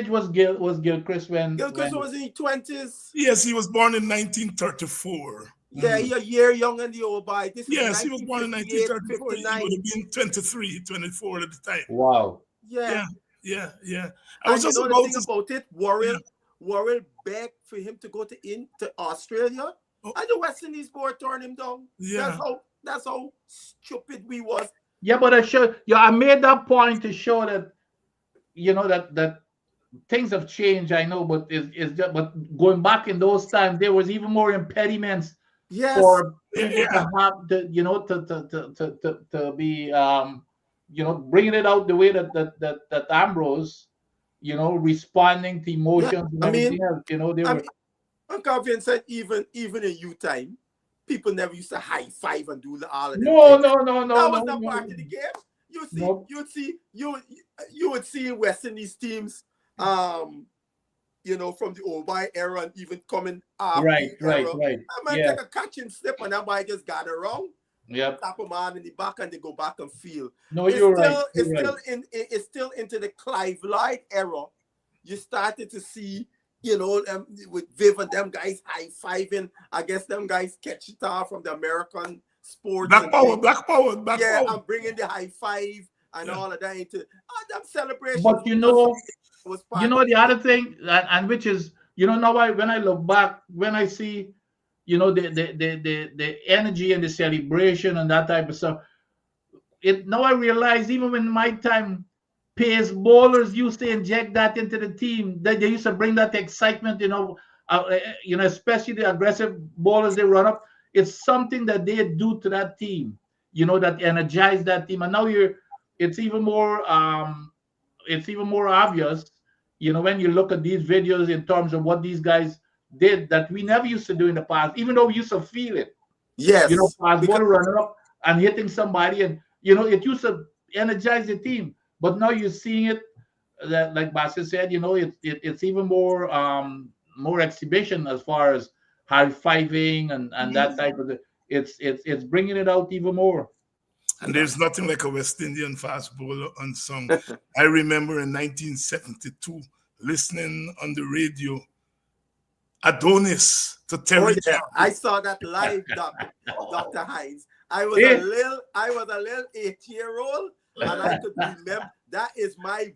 was Gilchrist when? Gilchrist was in his 20s. Yes, he was born in 1934. Yeah, he a year younger than the old boy. Yes, he was born in 1934. 59. He would have been 23, 24 at the time. Wow. Yeah. I was just about it. Worrell begged for him to go to Australia, and the West Indies board turned him down. Yeah. That's how stupid we was. Yeah, but I made that point to show that, that things have changed. I know, but but going back in those times, there was even more impediments for people to have to be bringing it out the way that Ambrose, responding to emotions and everything else. I'm convinced that even in youth time, people never used to high five and do all of that. No. That was not part of the game. You would see West Indies teams, from the old boy era and even coming after right. I might take a catching slip and that boy just got it wrong. Yep. Tap them on in the back and they go back and feel. No, you're right. It's still into the Clive Lloyd era. You started to see, with Viv and them guys high-fiving. I guess them guys catch it off from the American sports. Black power. Yeah, I'm bringing the high five and all of that into them celebrations. But the other thing, and which is, now when I look back, when I see, the energy and the celebration and that type of stuff, now I realize even when my time, pace bowlers used to inject that into the team. They used to bring that excitement, especially the aggressive bowlers they run up. It's something that they do to that team, that energize that team. And now it's even more obvious, when you look at these videos in terms of what these guys did that we never used to do in the past, even though we used to feel it. Yes. Fast bowler running up and hitting somebody, and it used to energize the team. But now you're seeing it, that like Bassett said, it's even more exhibition as far as high fiving and that type of it's bringing it out even more. And there's nothing like a West Indian fast bowler unsung. I remember in 1972 listening on the radio, Adonis to Terry. I saw that live, Dr. Hines. I was a little 8-year-old. And I could remember that is my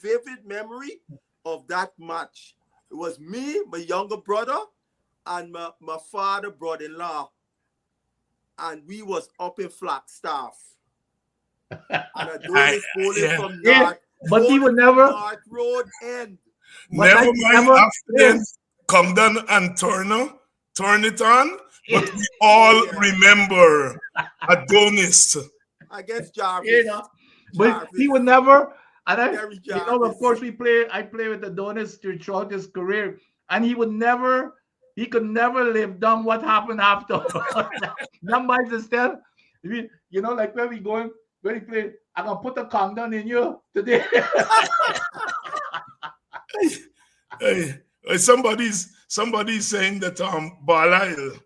vivid memory of that match. It was me, my younger brother, and my father brother-in-law, and we was up in Flagstaff. And Adonis bowling from North. But he would never North Road End. Never mind after then, come down and turn it on. But we all remember Adonis against Jarvis. But he would never. And of course, I play with Adonis throughout his career, and he could never live down what happened after. Numbers instead, like where we going, when he played, I'm gonna put a countdown in you today. Hey, somebody's saying that Barlisle,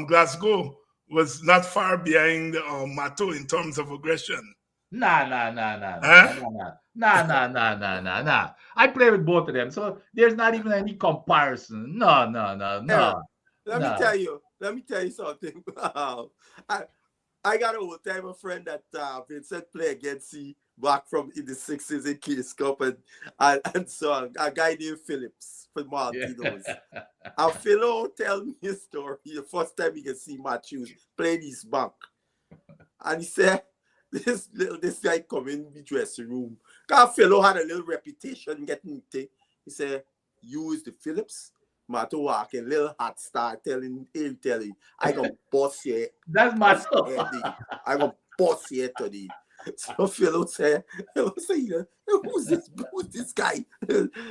Glasgow was not far behind Mato in terms of aggression. Nah. I play with both of them, so there's not even any comparison. No. Let me tell you something. I got an old timer friend that Vincent played against back from in the 60s in Kings Cup and so a guy named Phillips for Maltinos. And Philo tell me a story the first time he can see Matthews playing his bank. And he said this guy come in the dressing room. Because Philo had a little reputation getting thing. He said, use the Phillips. Mato walking, little hot star telling, I gonna boss you. That's Mato. I gonna boss you today. So Philo said, who's this guy?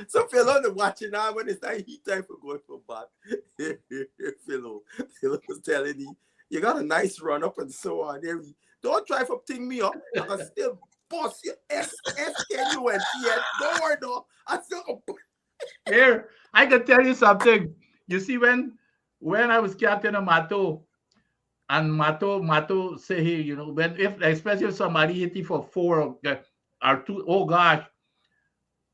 So Philo watching now when it's time for going for bat. Philo was telling me, you got a nice run up and so on. Don't try to ting me up. I can still boss you. SKUNT. Don't worry, no. I still gonna. Here, I can tell you something. You see, when I was captain of Mato, and Mato say, hey, you know, especially if somebody hit you for 4 or 2, oh gosh,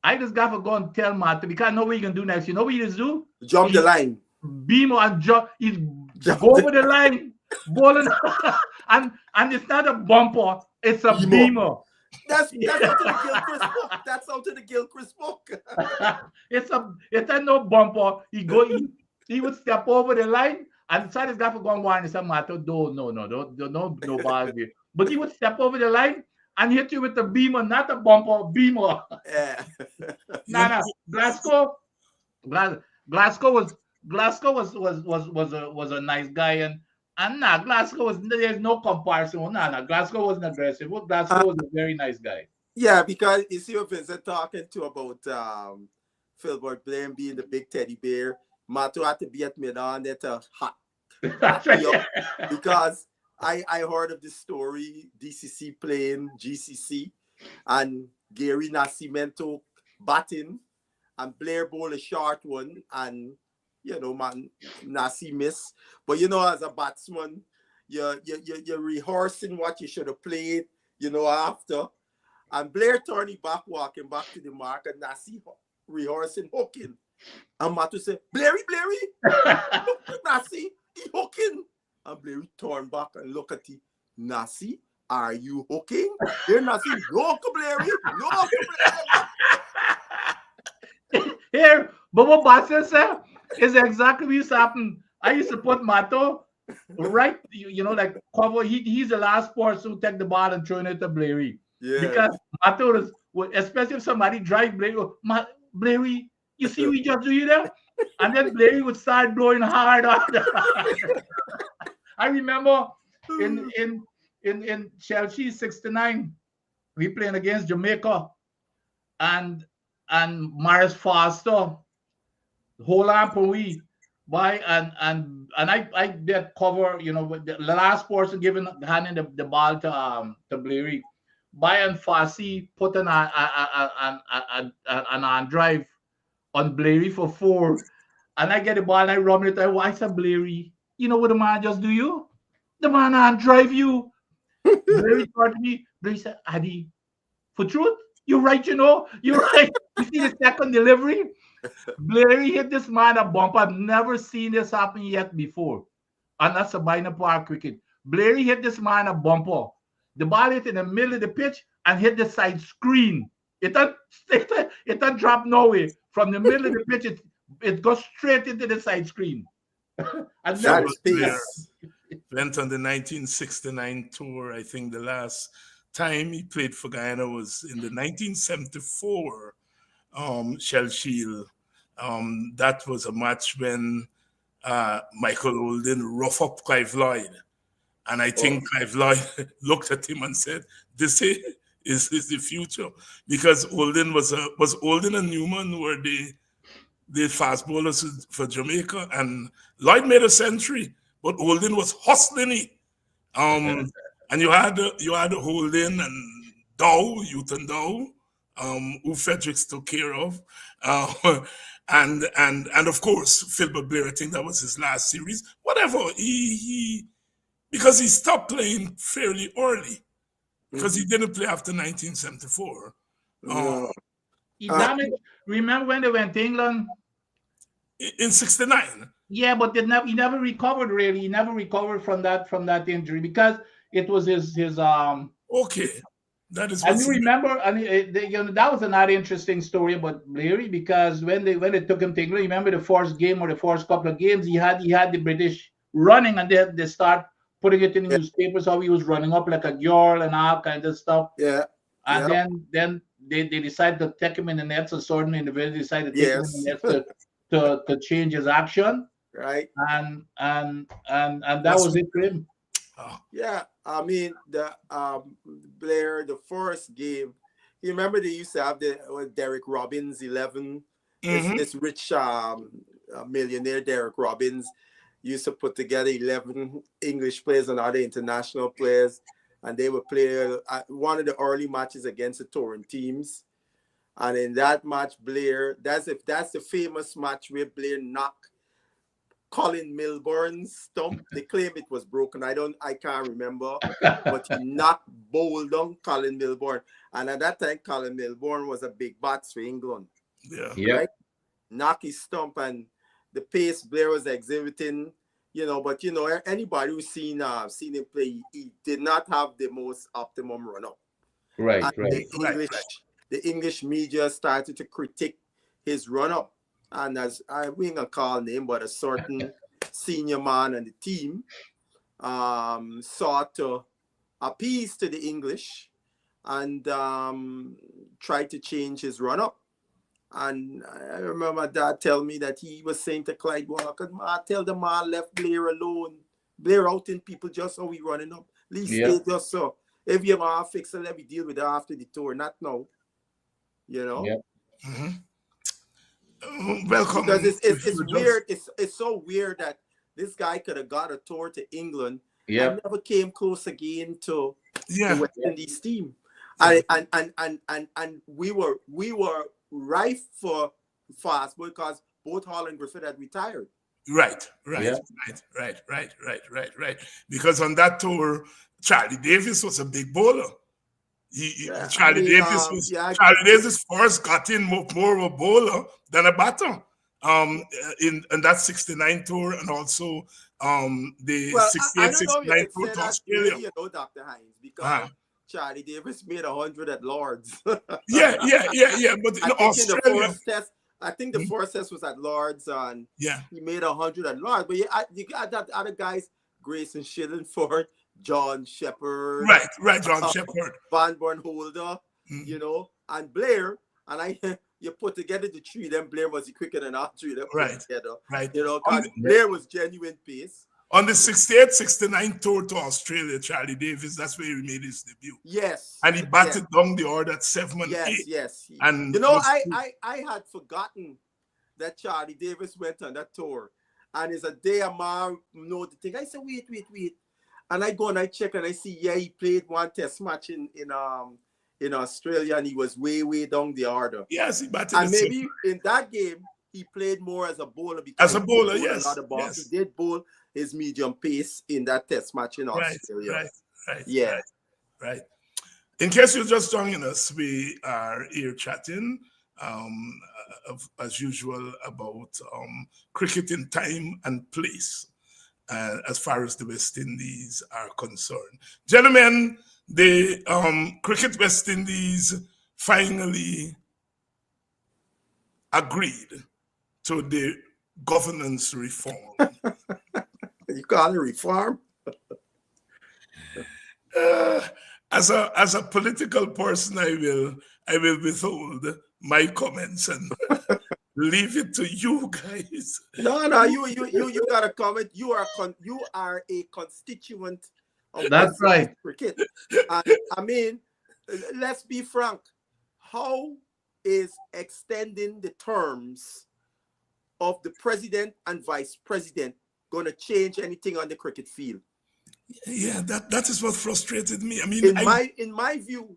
I just got to go and tell Mato, because I know what you can do next. You know what you just do? Jump the line. Beam and jump. He's go over the line, bowling, and it's not a bumper, it's a beamer. That's out to the Gilchrist book. That's out to the Gilchrist book. It's a no bumper. He would step over the line and decide his guy for going one. He said, Mato, no ball here. But he would step over the line and hit you with the beamer, not a bumper, beamer. Yeah. No. Glasgow was a nice guy, and Glasgow was, there's no comparison. Glasgow wasn't aggressive. Glasgow was a very nice guy. Yeah, because you see what Vincent talking to about Philbert Blaine being the big teddy bear. Mato had to be at Milan to hot because I heard of this story, DCC playing GCC and Gary Nascimento batting and Blair bowled a short one and Nasi miss. But as a batsman, you're rehearsing what you should have played, after. And Blair turning back, walking back to the mark, and Nasi rehearsing hooking. And Matu said, Blairy, Nasi, he hooking. And Blairy turned back and look at it. Nasi, are you hooking? Here, Nasi, no, Blairy, no, Blairy. Here, but what Basil said is exactly what used to happen. I used to put Mato right, like cover. He's the last person who take the ball and throw it to Blairy. Yeah. Because Mato is, especially if somebody drive Blairy, Blairy, you see we just do you there? And then Blairy would start blowing hard. I remember in Chelsea 69, we playing against Jamaica and Morris Foster, hold on for we by and I did cover, with the last person handing the ball to Blairy. By and Fassi put an on drive on Blairy for 4, and I get the ball and I rub it. I said, Blairy, you know what the man just do you? The man on drive you. Blairy told me. Blairy said, Addy, for truth, you're right. You're right. You see the second delivery. Blairy hit this man a bump. I've never seen this happen yet before, and that's a Sabina Park cricket. Blairy hit this man a bumper. The ball hit in the middle of the pitch and hit the side screen. It don't drop nowhere. From the middle of the pitch, it goes straight into the side screen. And that was there. Went on the 1969 tour. I think the last time he played for Guyana was in the 1974 Shell Shield. That was a match when Michael Holden roughed up Clive Lloyd. And I think Clive Lloyd looked at him and said, "This is the future," because Holden was Holden and Newman were the fast bowlers for Jamaica, and Lloyd made a century, but Holden was hustling it. And you had Holden and Dow, Newton Dow, who Fredericks took care of, and of course Philbert Blair. I think that was his last series. Whatever, he because he stopped playing fairly early because he didn't play after 1974. He damaged. Remember when they went to England in '69? Yeah, but he never recovered really. He never recovered from that injury because it was his Okay, that is. And you remember, that was another interesting story about Blair because when they took him to England, remember the first game or the first couple of games, he had the British running, and they start putting it in the newspapers how he was running up like a girl and all kinds of stuff. Yeah. And then they decided to take him in the nets, a certain individual decided to take him in the nets to change his action. Right. And that was it for him. Yeah, I mean the Blair, the first game. You remember they used to have the Derek Robbins 11. This rich millionaire Derek Robbins used to put together 11 English players and other international players, and they would play one of the early matches against the touring teams. And in that match, Blair, that's the famous match where Blair knocked Colin Milbourne's stump. They claim it was broken. I can't remember, but he knocked bowled down Colin Milbourne. And at that time, Colin Milbourne was a big bats for England. Yeah. Right? Knock his stump, and the pace Blair was exhibiting, but anybody who's seen him play, he did not have the most optimum run up. Right. The English media started to critique his run up. And as we ain't gonna call name, but a certain senior man on the team sought to appease to the English and tried to change his run up. And I remember Dad tell me that he was saying to Clyde Walker, tell the man left Blair alone. Blair outing people just how we running up. At least stay just so. If you want to fix it, let me deal with it after the tour, not now. Welcome. Because it's weird. It's so weird that this guy could have got a tour to England and never came close again to the West Indies team. And we were rife for fast because both Hall and Griffith had retired. Right. Because on that tour, Charlie Davis was a big bowler. Charlie Davis first got in more of a bowler than a batter in that '69 tour, and also the '68-'69 tour to Australia. Dr. Hines, because Charlie Davis made 100 at Lords. Yeah. But in Australia, I think the first test was at Lords, and he made 100 at Lords. But you got that other guys, Grayson Shillingford, John Shepherd, right, John Shepherd, Van Born Holder, and Blair, and you put together the three. Then Blair was quicker than all three. Together, Blair was genuine pace. On the '68-'69 tour to Australia, Charlie Davis, that's where he made his debut. Yes, and he batted down the order at 7 and 8. Yes. And I had forgotten that Charlie Davis went on that tour, and it's a day a man know the thing. I said, wait. And I go and I check and I see, he played one test match in Australia, and he was way down the order. Yes, he batted. And maybe in that game he played more as a bowler because he did bowl his medium pace in that test match in Australia. Right. In case you're just joining us, we are here chatting, as usual, about cricket in time and place. As far as the West Indies are concerned. Gentlemen, the Cricket West Indies finally agreed to the governance reform. You call it reform? As a political person, I will withhold my comments and leave it to you guys. No, you got to comment. You are a constituent of that's right. Cricket. I mean, let's be frank. How is extending the terms of the president and vice president going to change anything on the cricket field? Yeah, that is what frustrated me. I mean, in my view,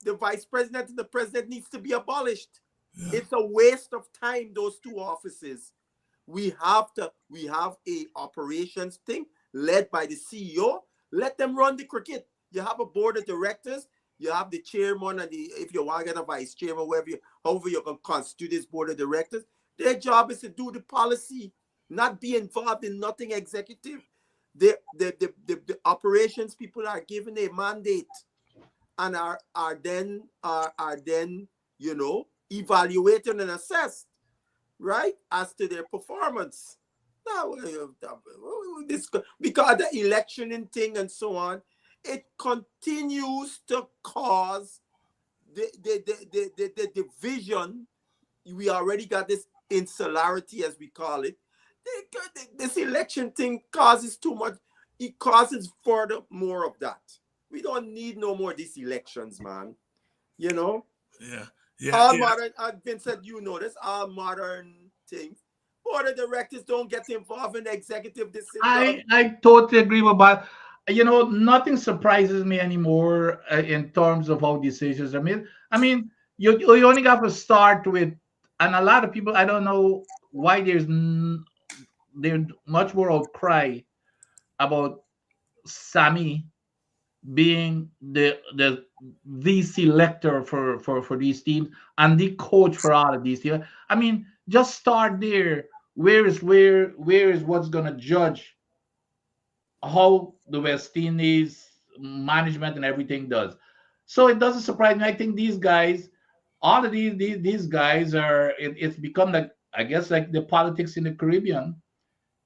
the vice president and the president needs to be abolished. Yeah. It's a waste of time, those two offices. We have a operations thing led by the CEO. Let them run the cricket. You have a board of directors. You have the chairman and if you want to get a vice chairman, however you can constitute this board of directors. Their job is to do the policy, not be involved in nothing executive. The operations people are given a mandate and are then evaluated and assessed, right, as to their performance. Now, because the electioning thing and so on, it continues to cause the division. We already got this insularity, as we call it. This election thing causes too much. It causes further more of that. We don't need no more these elections, man. You know? Yeah. All modern, Vincent, you know this, all modern things. Board of directors don't get involved in the executive decision. I totally agree with that. You know, nothing surprises me anymore in terms of how decisions are made. I mean, you only got to start with, and a lot of people, I don't know why there's much more outcry about Sammy being the selector for these teams and the coach for all of these teams. I mean, just start there. Where is what's gonna judge how the West Indies management and everything does? So it doesn't surprise me. I think these guys, all of these guys are. It's become like, I guess, like the politics in the Caribbean.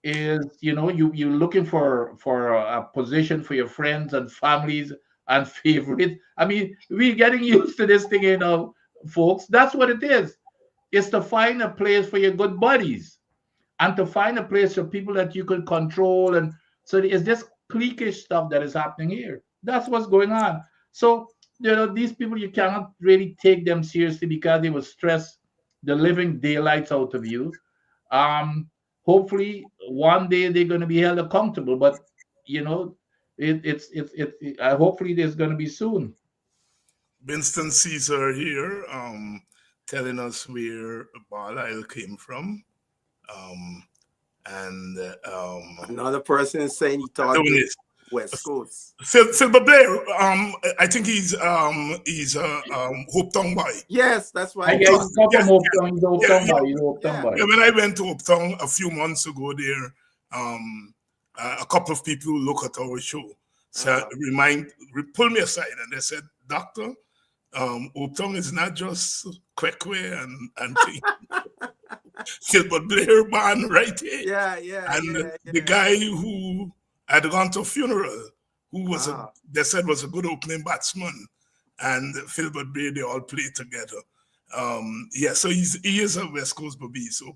Is, you looking for a position for your friends and families and favorites. I mean, we're getting used to this thing, folks. That's what it is. It's to find a place for your good buddies and to find a place for people that you can control. And so it's this cliquish stuff that is happening here. That's what's going on. So, these people, you cannot really take them seriously because they will stress the living daylights out of you. Hopefully one day they're going to be held accountable, but hopefully there's going to be soon. Winston Caesar here, telling us where Ball Isle came from. Another person is saying he thought West Coast. Silver Blair, I think he's Hope Town boy. Yes, that's right. When I went to Hope Town a few months ago there, a couple of people look at our show, pull me aside, and they said, "Doctor, Hope Town is not just Kwekwe and thing." Silver Blair band right here. The guy who had gone to a funeral, who was they said was a good opening batsman, and Filbert Blair, they all play together. So he is a West Coast baby, so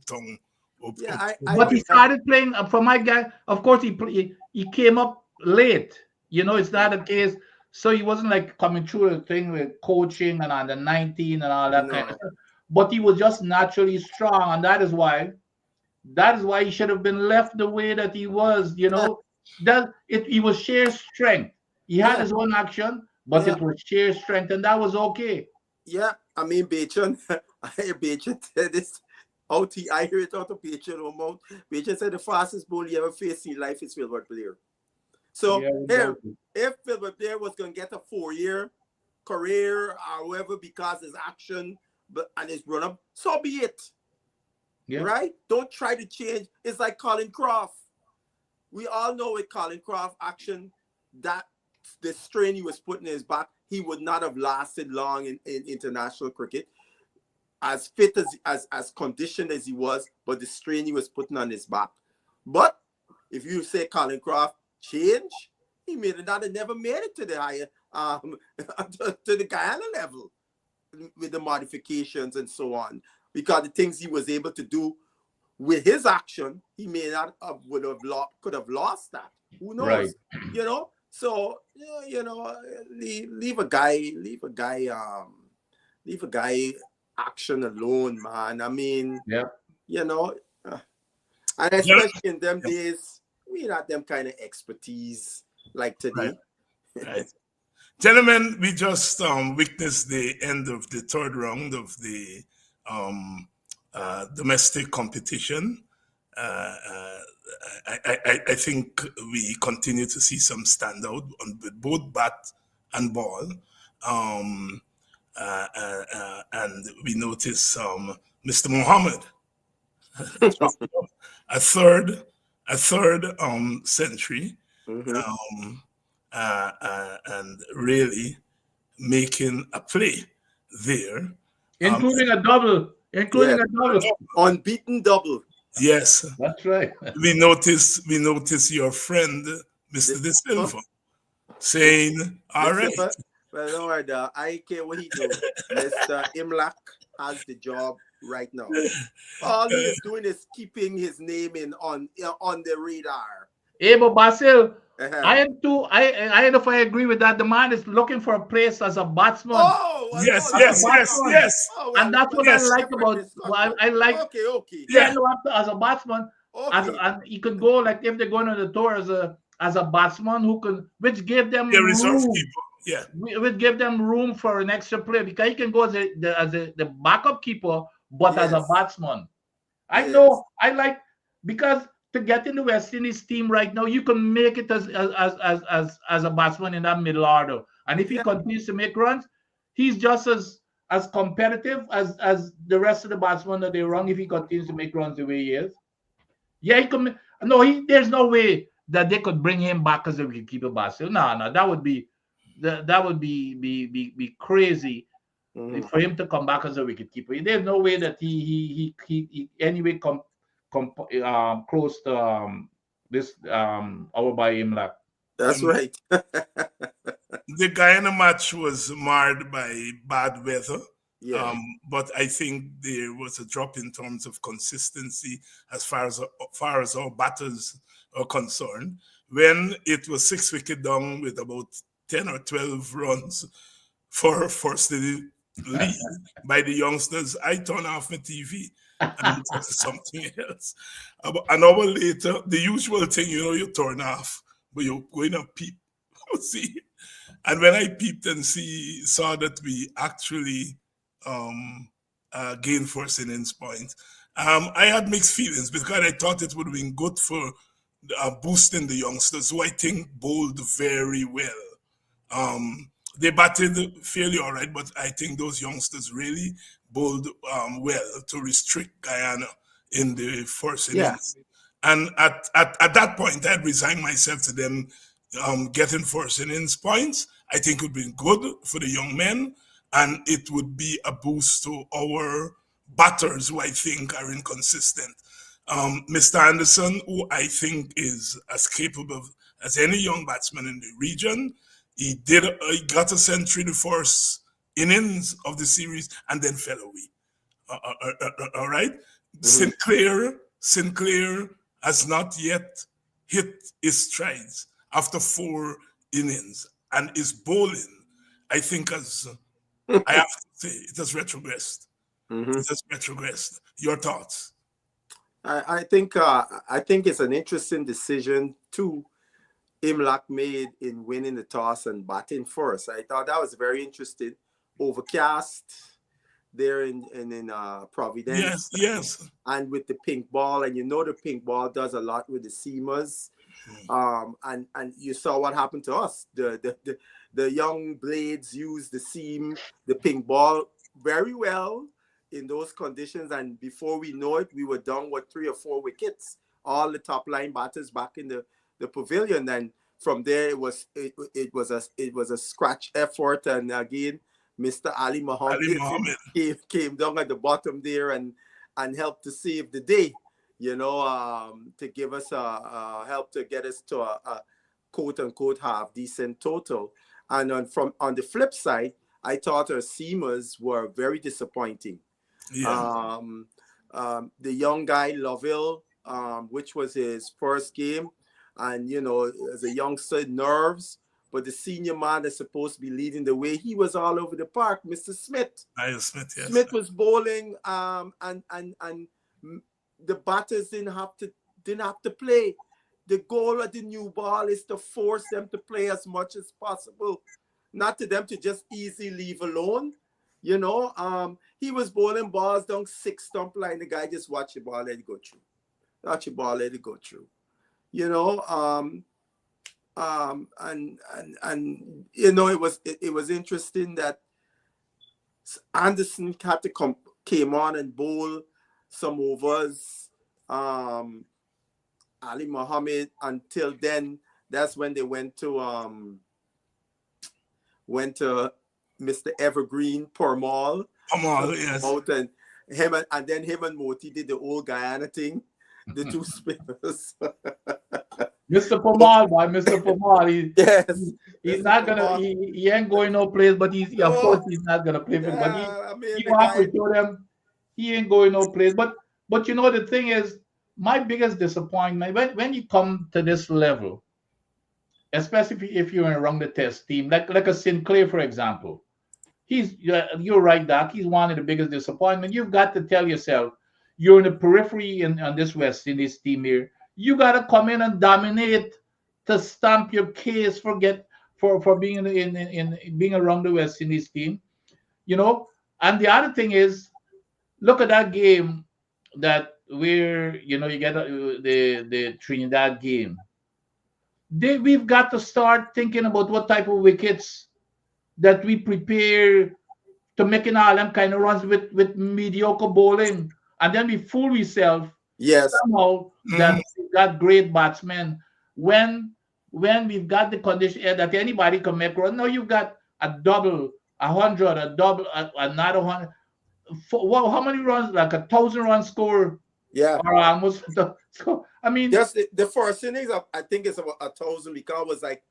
but he started playing for my guy. Of course, he came up late. It's not a case. So he wasn't like coming through the thing with coaching and under 19 and all that kind of stuff. But he was just naturally strong, and that is why he should have been left the way that he was. He was sheer strength. He had his own action, but it was sheer strength, and that was okay. Yeah, I mean, Bacon said this. I hear it out of Bacon. Bacon said the fastest bowler you ever faced in life is Filbert Blair. So if Filbert Blair was going to get a 4-year career or whatever because his action and his run up, so be it. Yeah. Right? Don't try to change. It's like Colin Croft. We all know with Colin Croft action that the strain he was putting in his back, he would not have lasted long in international cricket. As fit as conditioned as he was, but the strain he was putting on his back. But if you say Colin Croft change, he never made it to the higher to the Guyana level with the modifications and so on, because the things he was able to do with his action, he may not have could have lost that. Who knows? Right. So leave a guy action alone, man. I mean, and especially in them days, we not them kind of expertise like today. Right. Gentlemen, we just witnessed the end of the third round of the domestic competition. I think we continue to see some standout with both bat and ball. And we notice Mr. Muhammad a third century, and really making a play there, including a double, unbeaten double. Yes, that's right. we notice your friend Mr. De Silva saying, "All right." Well, Lord, I care what he do. Mr. Imlach has the job right now. All he is doing is keeping his name on the radar. Hey, but Basil, I don't know if I agree with that. The man is looking for a place as a batsman. Oh, yes. Oh, well, and that's what I like about. Well, I like. Okay. Yeah, no, as a batsman, and he could go like if they're going on the tour as a batsman who can, which gave them reserve room. keeper. Yeah, we would give them room for an extra player because he can go as the backup keeper, but as a batsman. I know I like, because to get in the West Indies team right now, you can make it as a batsman in that middle order, and if he continues to make runs, he's just as competitive as the rest of the batsmen that they run. If he continues to make runs the way he is, yeah, he can. No, there's no way that they could bring him back as a wicketkeeper, Basil. No, that would be. That would be crazy for him to come back as a wicketkeeper. There's no way that he anyway come close to this our by Imlach. That's right. The Guyana match was marred by bad weather. Yeah. But I think there was a drop in terms of consistency as far as our batters are concerned. When it was 6 wicket down with about 10 or 12 runs for first lead by the youngsters, I turned off my TV and looked at something else. An hour later, the usual thing, you turn off, but you're going to peep. See? And when I peeped and saw that we actually gained first innings points, I had mixed feelings because I thought it would have been good for boosting the youngsters, who I think bowled very well. They batted fairly all right, but I think those youngsters really bowled well to restrict Guyana in the first innings. And at that point, I had resigned myself to them getting first innings points. I think it would be good for the young men, and it would be a boost to our batters, who I think are inconsistent. Mr. Anderson, who I think is as capable as any young batsman in the region, he got a century the first innings of the series and then fell away. All right? Sinclair has not yet hit his strides after 4 innings, and his bowling, I think, I have to say, it has retrogressed. It has retrogressed. Your thoughts? I think it's an interesting decision too. Imlach made in winning the toss and batting first. I thought that was very interesting. Overcast there in Providence. Yes. And with the pink ball, and the pink ball does a lot with the seamers. And you saw what happened to us. The young blades used the seam, the pink ball very well in those conditions, and before we know it, we were down with 3 or 4 wickets. All the top line batters back in the pavilion, and from there it was a scratch effort. And again, Mr. Ali Muhammad came down at the bottom there and helped to save the day. To give us help to get us to a quote unquote half decent total. And on the flip side, I thought our seamers were very disappointing. Yeah. The young guy Lovell, which was his first game, and as a youngster, nerves. But the senior man that's supposed to be leading the way, he was all over the park. Mr. Smith. Smith, yes. Smith was bowling, and the batters didn't have to play. the goal of the new ball is to force them to play as much as possible, not to them to just easily leave alone. You know, he was bowling balls down 6 stump line. The guy just watch the ball, let it go through. Watch the ball, let it go through. You know, and you know, it was interesting that Anderson had to came on and bowl some overs. Ali Muhammad, until then, that's when they went to Mr. Evergreen Parmal. Yes. And then him and Moti did the old Guyana thing, the 2 spinners. Mr. Parmal, boy, Mr. Parmal. He's not gonna. He ain't going no place, but of course he's not gonna play for. But you have to show them he ain't going no place. But you know the thing is, my biggest disappointment when you come to this level, especially if you're around the test team, like a Sinclair, for example. You're right, Doc. He's one of the biggest disappointment. You've got to tell yourself you're in the periphery on this West Indies team here. You got to come in and dominate to stamp your case for being in being around the West Indies team, you know. And the other thing is, look at that game that you get the Trinidad game. We've got to start thinking about what type of wickets that we prepare to making all them kind of runs with mediocre bowling, and then we fool ourselves somehow that we've got great batsmen when we've got the condition that anybody can make run. No, you've got a double, 100, a double, another 100. How many runs? Like 1,000 run score. Yeah. Or almost. So I mean, just the first innings, I think it's about 1,000 because it was like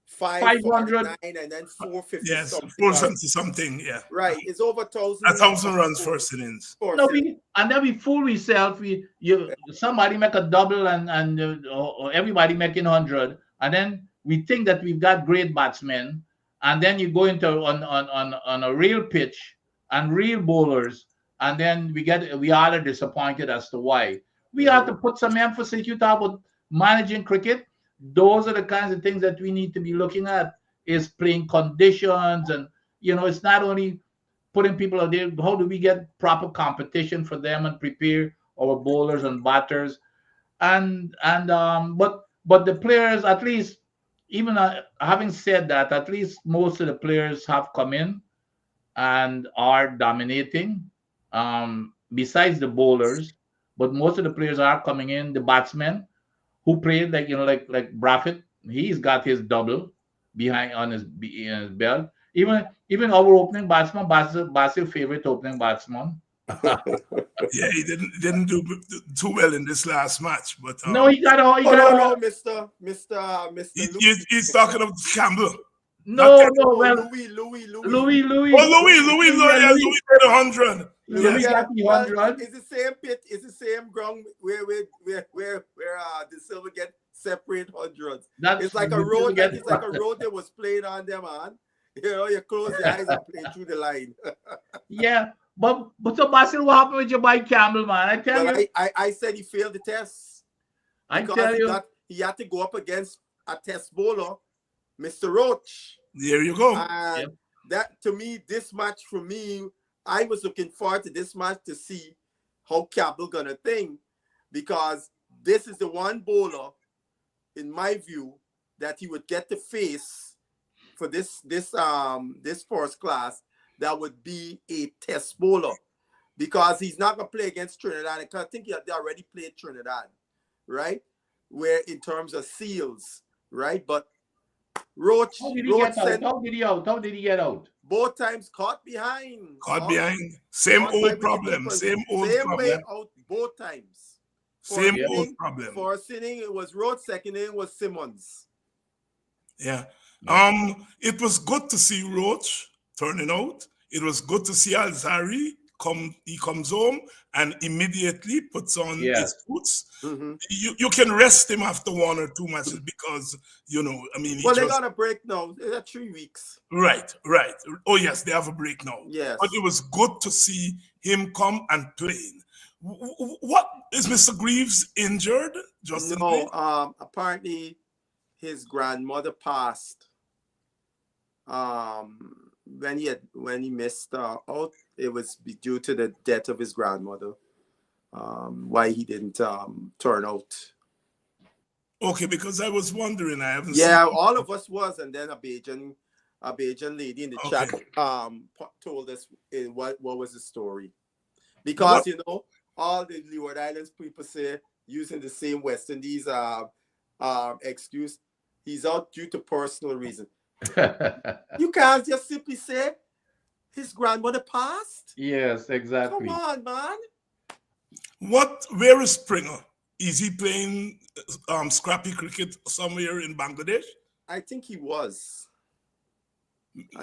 500 and then 450. Yes, something. 470 something. Yeah. Right. It's over 1,000. 1,000 runs first innings. No, and then we fool ourselves. Somebody make a double and or everybody making 100, and then we think that we've got great batsmen, and then you go into on a real pitch and real bowlers, and then we are disappointed as to why. We have to put some emphasis. You talk about managing cricket. Those are the kinds of things that we need to be looking at, is playing conditions. And, you know, it's not only putting people out there. How do we get proper competition for them and prepare our bowlers and batters? But the players, at least, even having said that, at least most of the players have come in and are dominating, besides the bowlers. But most of the players are coming in, the batsmen, who played like Braffett, he's got his double behind on his belt. Even our opening batsman, Basil favorite opening batsman. Yeah, he didn't do too well in this last match, but no, Mr. He's talking of Campbell. Louis. Oh, Louis made 100. Louis got the 100. It's the same pit. It's the same ground where the Silver get separate hundreds. It's like a road. It's like a road that was played on them, man. You know, you close your eyes and play through the line. Yeah, but so Basil, what happened with your boy Campbell, man? I tell you. I said he failed the test. I tell you, he had to go up against a test bowler, Mr. Roach. There you go. And that, to me, this match for me, I was looking forward to this match to see how Campbell gonna think, because this is the one bowler, in my view, that he would get to face for this first class that would be a test bowler, because he's not gonna play against Trinidad. I think they already played Trinidad, right? Where in terms of seals, right? But Roach, how did he get out? Both times caught behind. Same old problem. Way out both times. Same old problem. First inning it was Roach. Second inning was Simmons. Yeah. It was good to see Roach turning out. It was good to see Alzari he comes home and immediately puts on his boots. Mm-hmm. You can rest him after 1 or 2 matches because, you know, I mean... Well, they got a break now. They got 3 weeks. Right. Oh, yes, they have a break now. Yes. But it was good to see him come and play. What is Mr. Greaves injured? Just no. Apparently, his grandmother passed. When he missed out, it was due to the death of his grandmother. Why he didn't turn out. Okay, because I was wondering. I haven't Yeah, seen. all of us was, and then a Bajan lady in the chat told us what was the story. Because you know, all the Leeward Islands people say, using the same West Indies excuse, he's out due to personal reason. You can't just simply say his grandmother passed. Yes, exactly. Come on, man. Where is Springer? Is he playing scrappy cricket somewhere in Bangladesh? I think he was.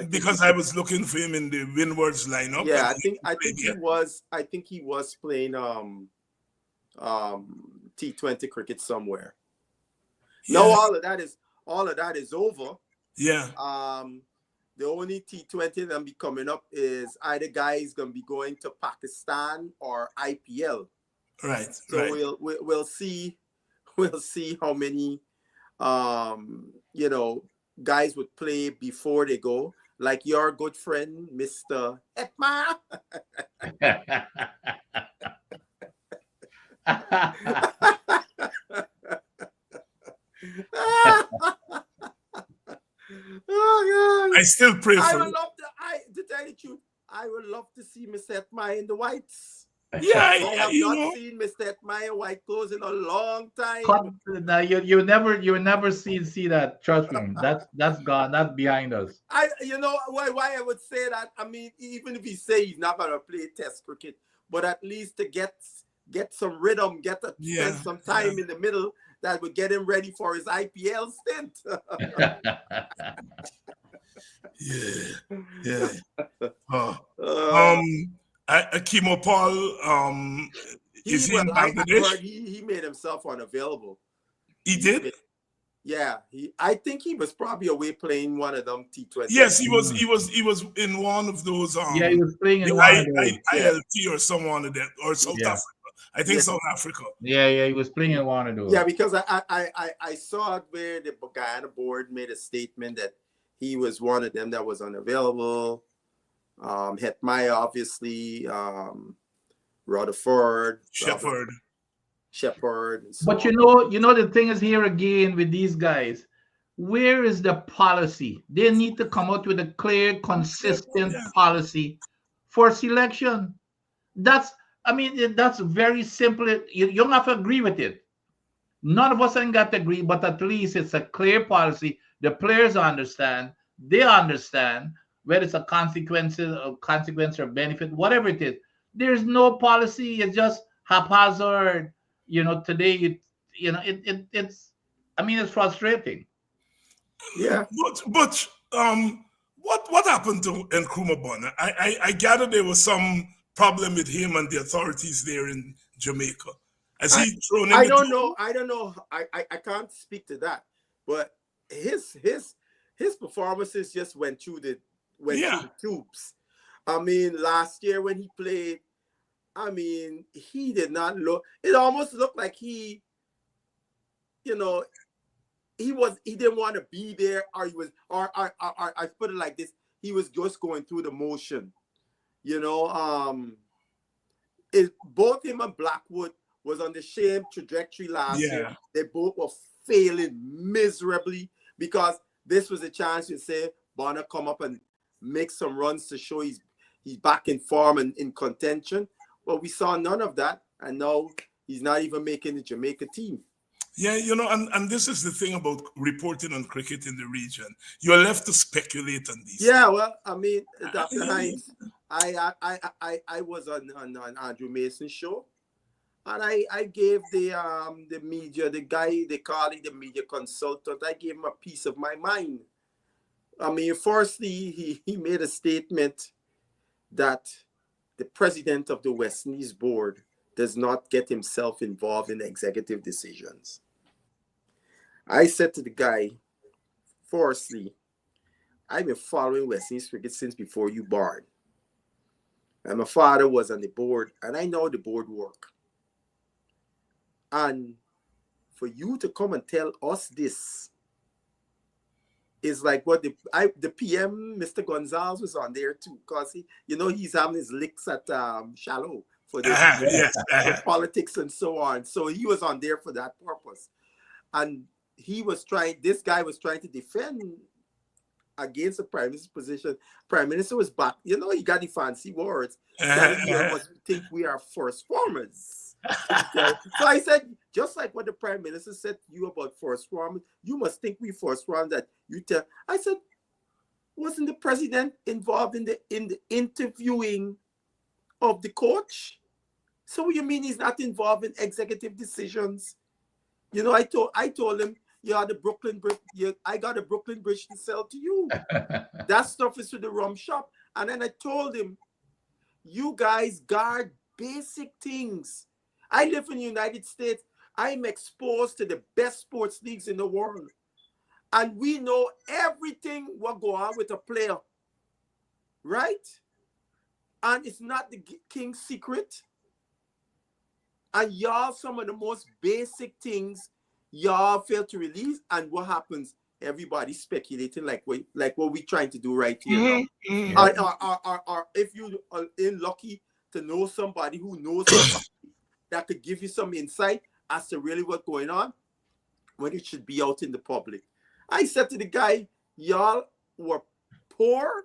Because I was looking for him in the Windwards lineup. Yeah, I think he was. I think he was playing T20 cricket somewhere. Yeah. No, all of that is over. Yeah. The only T20 that be coming up is either guys gonna be going to Pakistan or IPL. Right. So right. we'll see how many guys would play before they go. Like your good friend, Mr. Hetma. Oh, I still pray for him. To tell you the truth, I would love to see Mr. Hetma in the whites. Yeah, I have not seen Mr. Hetma in white clothes in a long time. Now you never see that. Trust me, that's gone. That's behind us. Why I would say that. I mean, even if he say he's not gonna play Test cricket, but at least to get some rhythm, spend some time in the middle, that would get him ready for his IPL stint. yeah. Akimo Paul, is he in Bangladesh? I heard he made himself unavailable. He did? Yeah, I think he was probably away playing one of them T20. Yes, he was in one of those. Yeah, he was playing in one of those. ILT or someone of that, or South Africa. I think South Africa. Yeah, he was playing in one of those. Yeah, because I saw it where the Guyana board made a statement that he was one of them that was unavailable. Hetmaya, obviously, Rutherford, Shepherd. But you know the thing is here again with these guys, where is the policy? They need to come out with a clear, consistent policy for selection. That's very simple. You don't have to agree with it. None of us ain't got to agree, but at least it's a clear policy. The players understand. They understand whether it's a consequence or benefit, whatever it is. There's no policy. It's just haphazard. Today it's frustrating. Yeah. But what happened to Nkrumah Bonner? I gather there was some problem with him and the authorities there in Jamaica. Has he thrown in? I don't know. I can't speak to that. But his performances just went through the tubes. I mean, last year when he played, he did not look. It almost looked like he didn't want to be there, or he was, or I put it like this: he was just going through the motion. Both him and Blackwood was on the same trajectory last year. They both were failing miserably because this was a chance to say Bonner come up and make some runs to show he's back in form and in contention. But we saw none of that, and now he's not even making the Jamaica team. Yeah, and this is the thing about reporting on cricket in the region. You're left to speculate on these. Yeah, well, Dr. Hines, I was on Andrew Mason's show, and I gave the media, the guy, they call it the media consultant, I gave him a piece of my mind. Firstly, he made a statement that the president of the West Indies board does not get himself involved in executive decisions. I said to the guy, firstly, I've been following West Indies cricket since before you born. And my father was on the board, and I know the board work. And for you to come and tell us this is like what the PM, Mr. Gonzalez, was on there too, because he's having his licks at Shallow for the politics and so on. So he was on there for that purpose. And this guy was trying to defend against the prime minister's position. Prime minister was back. He got the fancy words. That he must think we are first formers. So I said, just like what the prime minister said to you about first formers, you must think we first formers that you tell. I said, wasn't the president involved in the interviewing of the coach? So you mean he's not involved in executive decisions? I told him, the Brooklyn Bridge. I got a Brooklyn Bridge to sell to you. That stuff is to the rum shop. And then I told him, you guys guard basic things. I live in the United States. I'm exposed to the best sports leagues in the world. And we know everything what go on with a player. Right? And it's not the king's secret. And y'all, some of the most basic things y'all fail to release, and what happens? Everybody speculating like what we trying to do right here. Or if you are lucky to know somebody who knows somebody that could give you some insight as to really what's going on, when it should be out in the public. I said to the guy, y'all were poor,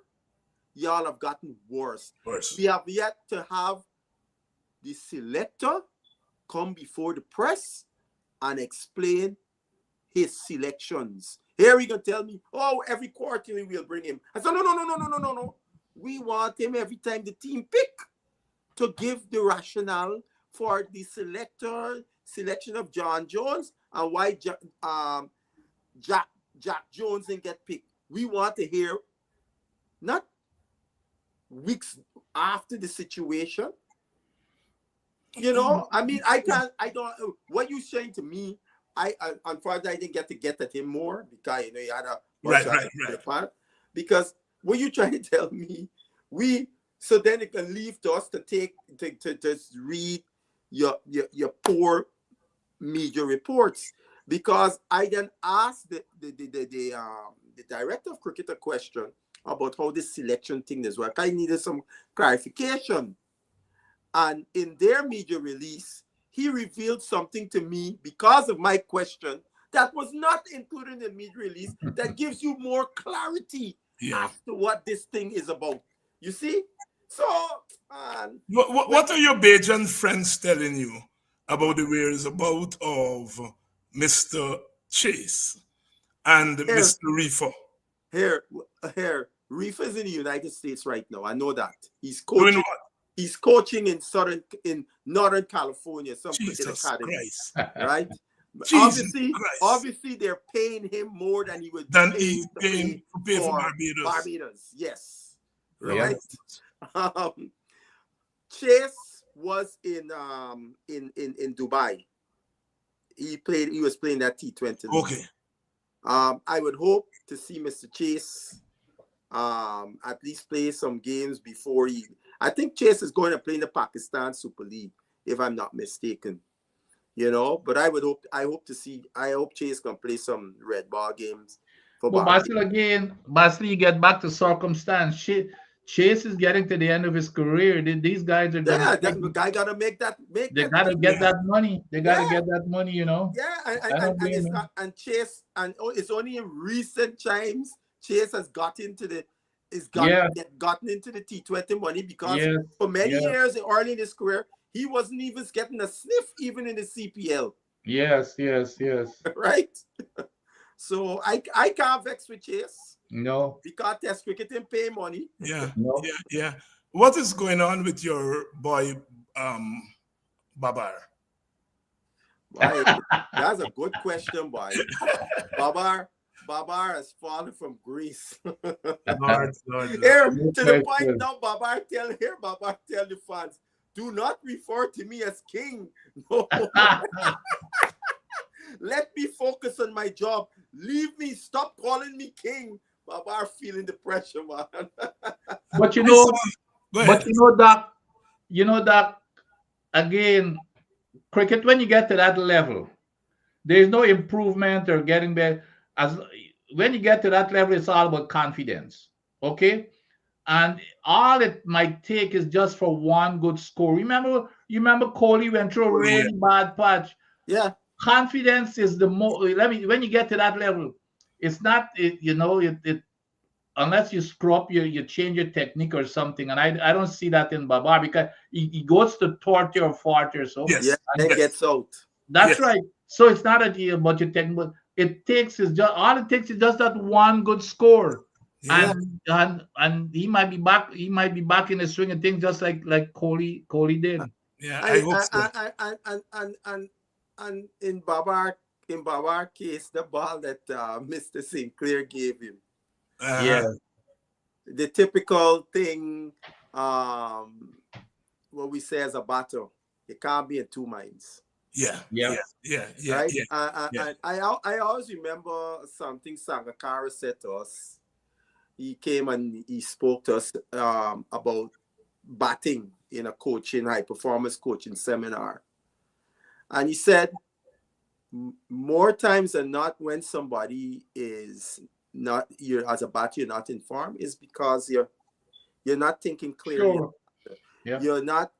y'all have gotten worse. We have yet to have the selector come before the press and explain his selections. Here he gonna tell me, every quarterly we'll bring him. I said, no. We want him every time the team pick to give the rationale for the selection of John Jones and why Jack Jones didn't get picked. We want to hear, not weeks after the situation. What you saying to me, unfortunately I didn't get at him more because he had a right. Because what you trying to tell me, so then it can leave to us to just read your poor media reports. Because I then asked the director of cricket a question about how this selection thing is work. I needed some clarification. And in their media release, he revealed something to me because of my question that was not included in the media release that gives you more clarity as to what this thing is about. You see? So, what are your Bajan friends telling you about the whereabouts of Mr. Chase and Mr. Reefer? Here, Reefer is in the United States right now. I know that. He's coaching. He's coaching in Northern California, some cricket academy, right? Obviously, they're paying him more than he would pay for Barbados. Yes, right. Chase was in Dubai. He was playing that T20. Okay. I would hope to see Mr. Chase at least play some games before he. I think Chase is going to play in the Pakistan Super League, if I'm not mistaken. But I hope Chase can play some red ball games for Basil, you get back to circumstance. Chase is getting to the end of his career. These guys are the guy gotta make that. They gotta get that money. They gotta get that money, Yeah, and Chase, and it's only in recent times Chase has gotten into the T20 money because for many years early in his career, he wasn't even getting a sniff even in the CPL. Yes. Right? So I can't vex with Chase. No. Because Test cricket and pay money. Yeah. What is going on with your boy Babar? That's a good question, boy. Babar has fallen from grace. Lord. Here, to the point now, Babar tell the fans, do not refer to me as king. No. Let me focus on my job. Leave me. Stop calling me king. Babar feeling the pressure, man. But But you know, Doc, again, cricket, when you get to that level, there's no improvement or getting better. As when you get to that level, it's all about confidence. Okay? And all it might take is just for one good score. You remember Kohli went through a really bad patch. Yeah. Confidence is the most. When you get to that level, it's not. Unless you screw up, you change your technique or something. And I don't see that in Babar because he goes to 30 or 40 or so. Yeah, and gets out. That's right. So it's not about your technique, but it takes is just all it takes is just that one good score. Yeah. And he might be back. He might be back in the swing of things, just like Kohli did. Yeah, I hope so. And in Babar case, the ball that Mr. Sinclair gave him. Yeah. The typical thing, what we say as a batter, it can't be in two minds. Yeah. Right? Yeah. I always remember something Sangakkara said to us. He came and he spoke to us about batting in a coaching, high performance coaching seminar. And he said, more times than not, when somebody is not, you're as a batter, you're not informed, is because you're not thinking clearly. Sure. Yeah. You're not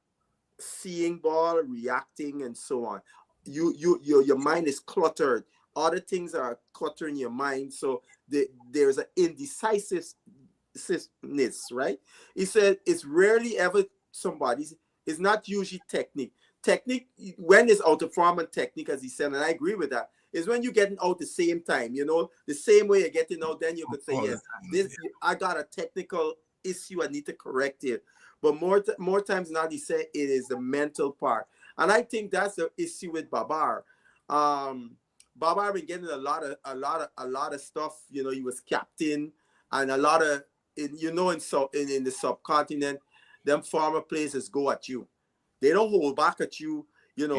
seeing ball, reacting, and so on. Your mind is cluttered. Other things are cluttering your mind. So there's an indecisiveness, right? He said it's rarely ever somebody's, it's not usually technique. Technique, when it's out of form and technique, as he said, and I agree with that, is when you're getting out the same time, the same way you're getting out, then you could say, yes, I got a technical issue, I need to correct it. But more times than not, he said it is the mental part. And I think that's the issue with Babar. Babar been getting a lot of stuff. He was captain, and a lot of in the subcontinent, them former players go at you. They don't hold back at you. Even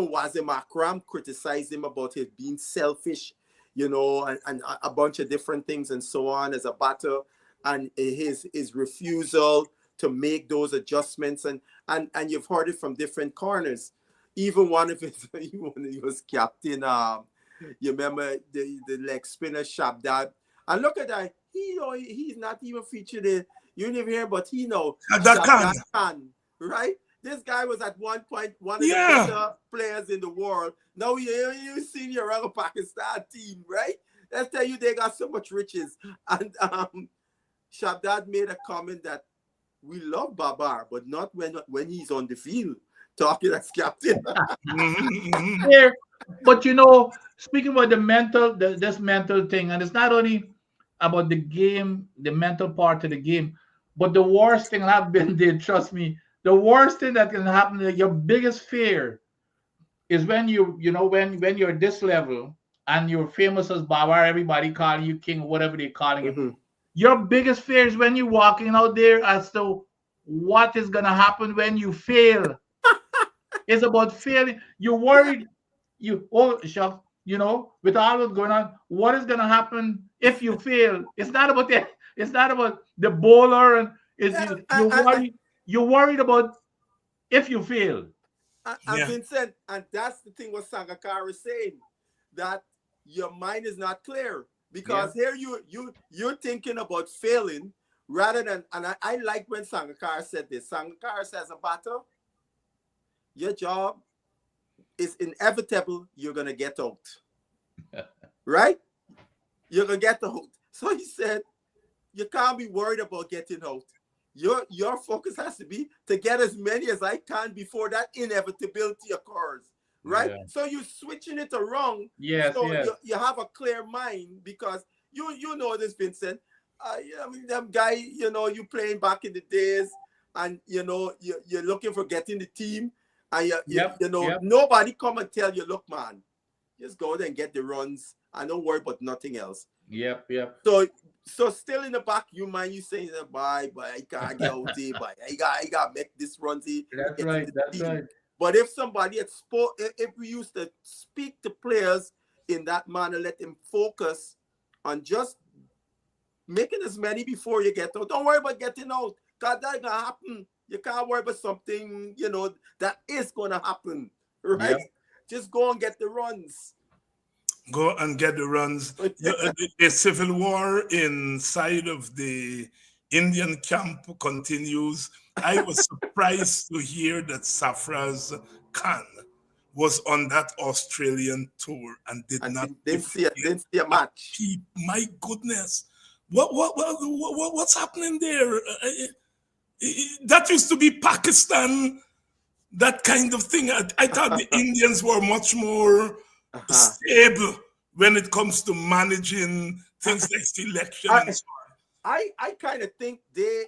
Wazim Akram criticized him about his being selfish, and a bunch of different things and so on as a batter, and his refusal to make those adjustments, and you've heard it from different corners. Even one of his, when he was captain, you remember the leg spinner Shabdad, and look at that, he's not even featured in. You didn't even hear, but Shabdad Khan, right? This guy was at one point one of the better players in the world. Now you seen your other Pakistan team, right? Let's tell you, they got so much riches. And Shabdad made a comment that we love Babar, but not when he's on the field talking as captain. Yeah, but speaking about this mental thing, and it's not only about the game, the mental part of the game, but the worst thing I've been there, trust me, the worst thing that can happen, your biggest fear is when when you're this level and you're famous as Babar, everybody calling you king, whatever they're calling you. Your biggest fear is when you're walking out there as to what is gonna happen when you fail. It's about failing. You're worried. With all what's going on, what is gonna happen if you fail? It's not about that. It's not about the bowler, and you're worried about if you fail. And Vincent, and that's the thing what Sangakkara is saying, that your mind is not clear, because here you're thinking about failing rather than, and I like when Sangakkara said this. Sangakkara says, a batter, your job is inevitable, you're gonna get out. Right? You're gonna get out. So he said, you can't be worried about getting out. Your focus has to be to get as many as I can before that inevitability occurs. Right? Yeah. So you're switching it around. Yes, so yes. You have a clear mind, because you know this, Vincent. Them guy, you playing back in the days, and you're looking for getting the team, and nobody come and tell you, look, man, just go there and get the runs and don't worry about nothing else. Yep. So still in the back, you saying that, bye, I can't get out there, but I got to make this run here. That's right. But if somebody if we used to speak to players in that manner, let them focus on just making as many before you get out. Don't worry about getting out, because that's gonna happen. You can't worry about something, you know, that is gonna happen, right? Yep. Just go and get the runs. Go and get the runs. The civil war inside of the Indian camp continues. I was surprised to hear that Safraz Khan was on that Australian tour and didn't see a match. My goodness, what's happening there? That used to be Pakistan. That kind of thing. I thought the Indians were much more stable when it comes to managing things like selection and so on. I kind of think they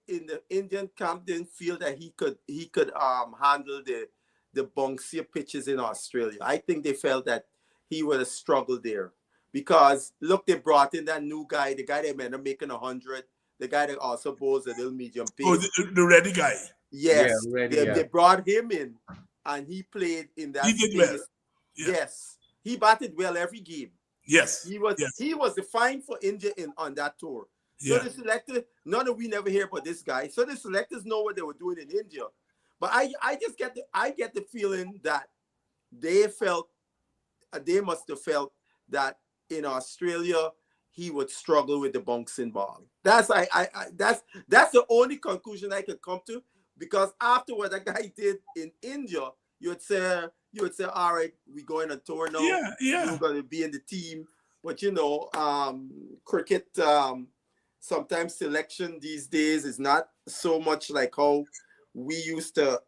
in the Indian camp didn't feel that he could handle the bouncier pitches in Australia. I think they felt that he would have struggled there, because look, they brought in that new guy, the guy they ended up making 100, the guy that also bowls a little medium pace. Oh, the ready guy. Yes, Yeah, they brought him in, and he played in that. He did well. Yeah. Yes, he batted well every game. Yes, he was the fine for India on that tour. So the selectors, none of we never hear about this guy. So the selectors know what they were doing in India, but I just get the feeling that they must have felt that in Australia he would struggle with the bouncing ball. That's the only conclusion I could come to, because after what that guy did in India, you would say, all right, we're going on tour now. Yeah. You're going to be in the team. But you know, cricket, sometimes selection these days is not so much like how we used to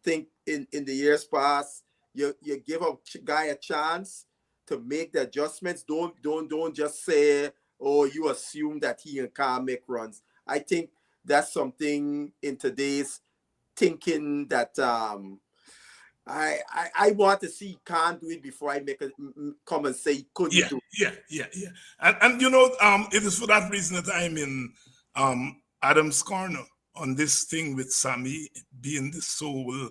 think in the years past. You give a guy a chance to make the adjustments. Don't just say, oh, you assume that he can't make runs. I think that's something in today's thinking that I want to see can't do it before I come and say he couldn't do it. Yeah. And you know, it is for that reason that I'm in Adam's corner on this thing with Sammy being the soul,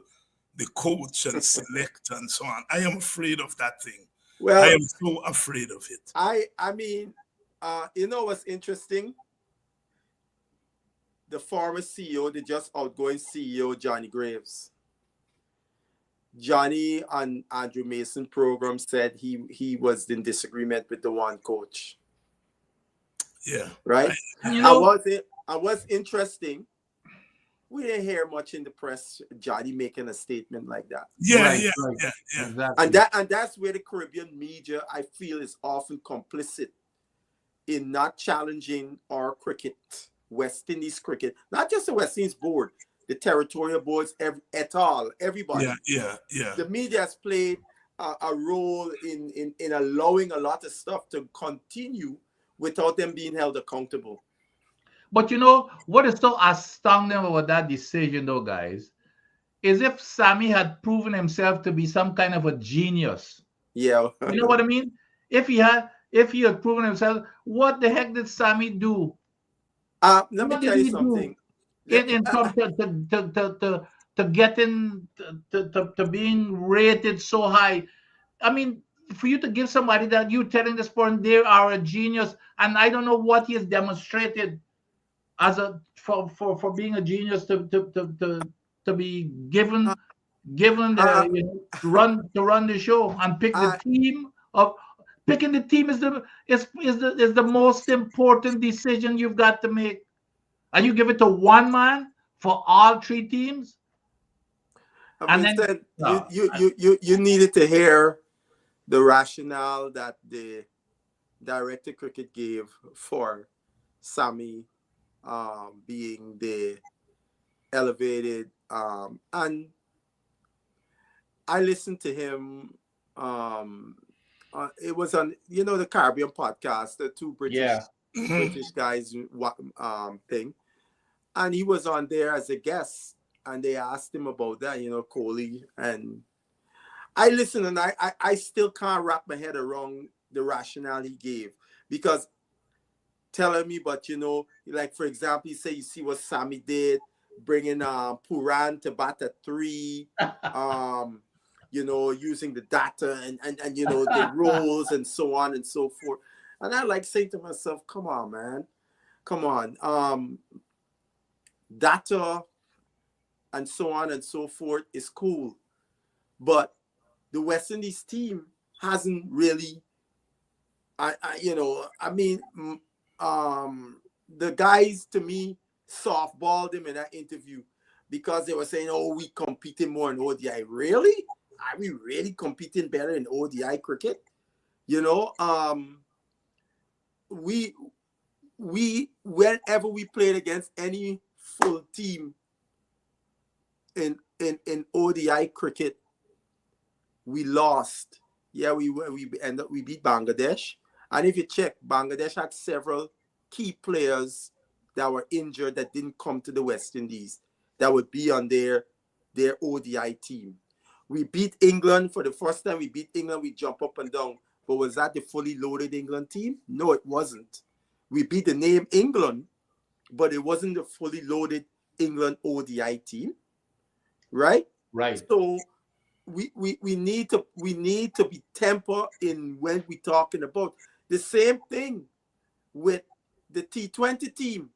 the coach and select and so on. I am afraid of that thing. Well, I am so afraid of it. I mean, you know what's interesting? The former CEO, the just outgoing CEO, Johnny Graves. Johnny on Andrew Mason program said he was in disagreement with the one coach. Yeah. Right? You know, I was interesting. We didn't hear much in the press, Johnny making a statement like that. Yeah. Exactly. And that's where the Caribbean media, I feel, is often complicit in not challenging our cricket, West Indies cricket, not just the West Indies board, the territorial boards, everybody. Yeah. The media has played a role in allowing a lot of stuff to continue without them being held accountable. But you know what is so astounding about that decision, though, guys, is if Sammy had proven himself to be some kind of a genius. Yeah. You know what I mean? If he had proven himself, what the heck did Sammy do? Let me tell you something. In terms to getting to being rated so high. I mean, for you to give somebody that you telling this person they are a genius, and I don't know what he has demonstrated as for being a genius to be given the to run the show and pick the team of. Picking the team is the most important decision you've got to make, and you give it to one man for all three teams. And then you needed to hear the rationale that the director cricket gave for Sammy being the elevated, and I listened to him. It was on, the Caribbean podcast, the two British guys thing, and he was on there as a guest, and they asked him about that, Kohli, and I listened, and I still can't wrap my head around the rationale he gave, because telling me, but like for example, you see what Sammy did, bringing Puran to bat at 3, using the data and the rules and so on and so forth. And I like saying to myself, come on, man. come on, data and so on and so forth is cool, but the West Indies team hasn't really, the guys to me softballed him in that interview because they were saying, oh, we competing more in ODI. Really? Are we really competing better in ODI cricket? You know, whenever we played against any full team in ODI cricket, we lost. Yeah, we beat Bangladesh. And if you check, Bangladesh had several key players that were injured that didn't come to the West Indies that would be on their ODI team. We beat England for the first time. We beat England. We jump up and down. But was that the fully loaded England team? No, it wasn't. We beat the name England, but it wasn't the fully loaded England ODI team, right? Right. So we need to be tempered in when we're talking about the same thing with the T20 team.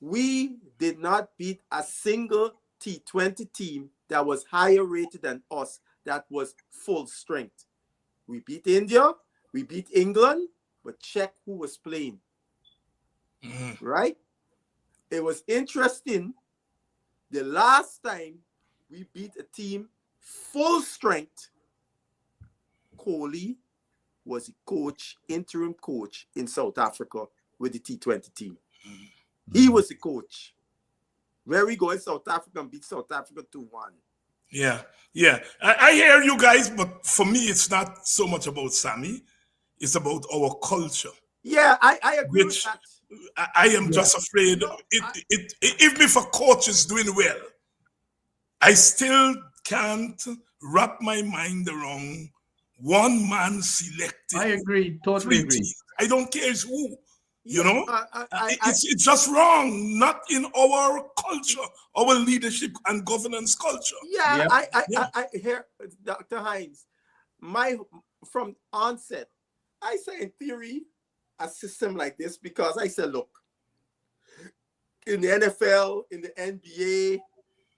We did not beat a single T20 team that was higher rated than us, that was full strength. We beat India, we beat England, but check who was playing. Right? It was interesting. The last time we beat a team full strength, Kohli was the coach, interim coach in South Africa with the T20 team. He was the coach. Where we go in South Africa and beat South Africa 2-1. Yeah. I hear you guys, but for me, it's not so much about Sammy. It's about our culture. Yeah, I agree with that. I am just afraid. Even if a coach is doing well, I still can't wrap my mind around one man selected. I agree, totally agree. I don't care who. You know, it's just wrong. Not in our culture, our leadership and governance culture. Yeah, I hear Dr. Hines. From onset, I say in theory, a system like this, because I said, look, in the NFL, in the NBA,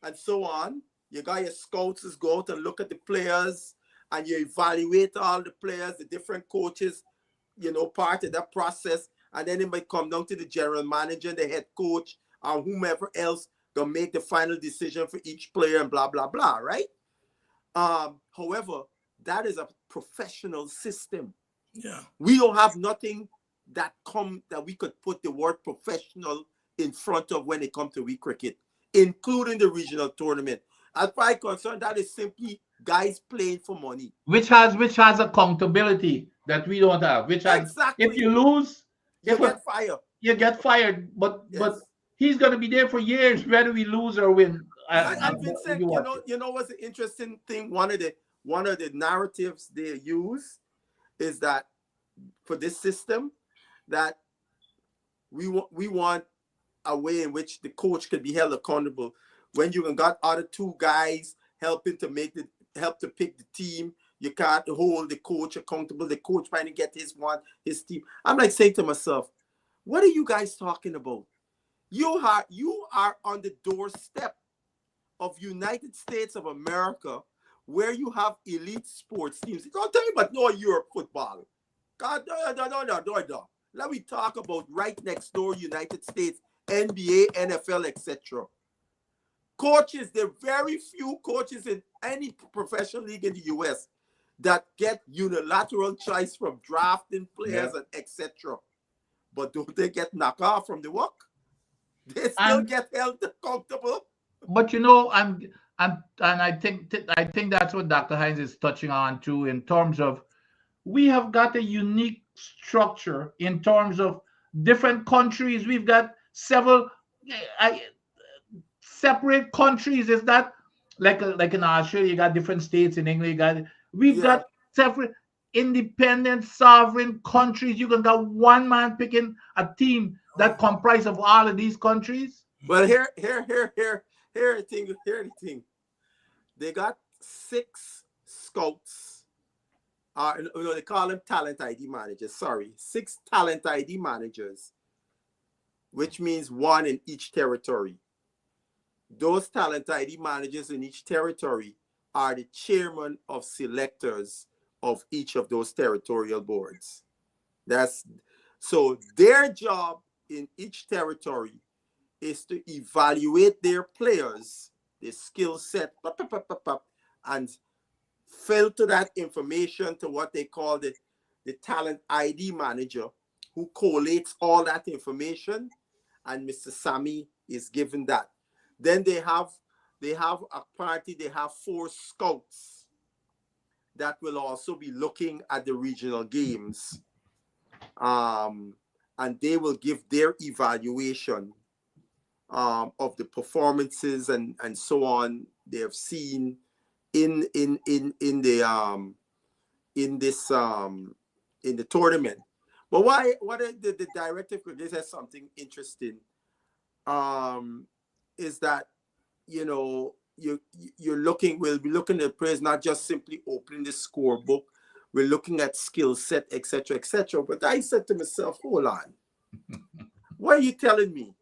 and so on, you got your scouts go out and look at the players, and you evaluate all the players, the different coaches, part of that process. And then it might come down to the general manager, the head coach, or whomever else gonna make the final decision for each player and blah, blah, blah, right? However, that is a professional system. Yeah. We don't have nothing that we could put the word professional in front of when it comes to cricket, including the regional tournament. As far as I'm concerned, that is simply guys playing for money. Which has accountability that we don't have. Exactly. If you lose, you get fired. You get fired, but he's going to be there for years, whether we lose or win. And Vincent, you know what's the interesting thing? One of the narratives they use is that for this system, that we want a way in which the coach could be held accountable. When you got other two guys helping to pick the team, you can't hold the coach accountable. The coach trying to get his team. I'm like saying to myself, what are you guys talking about? You are on the doorstep of United States of America, where you have elite sports teams. Don't tell me about no Europe football. God, no. Let me talk about right next door United States, NBA, NFL, etc. Coaches, there are very few coaches in any professional league in the U.S. that get unilateral choice from drafting players and etc. But don't they get knocked off from the work? They still get held accountable. But I think that's what Dr. Hines is touching on too, in terms of we have got a unique structure in terms of different countries. We've got several separate countries. It's not like in Australia, you got different states. In England, we've got separate independent sovereign countries. You can got one man picking a team that comprises of all of these countries. Well, here the thing. They got 6 scouts. They call them talent ID managers. Sorry, 6 talent ID managers which means one in each territory. Those talent ID managers in each territory are the chairman of selectors of each of those territorial boards. So their job in each territory is to evaluate their players, their skill set, and filter that information to what they call the talent ID manager, who collates all that information, and Mr. Sammy is given that. Then they have a party, they have 4 scouts that will also be looking at the regional games. And they will give their evaluation of the performances and so on they have seen in the tournament. But the directive, this has something interesting, is that, you know, we'll be looking at players, not just simply opening the scorebook. We're looking at skill set, etc., etc. But I said to myself, hold on. What are you telling me?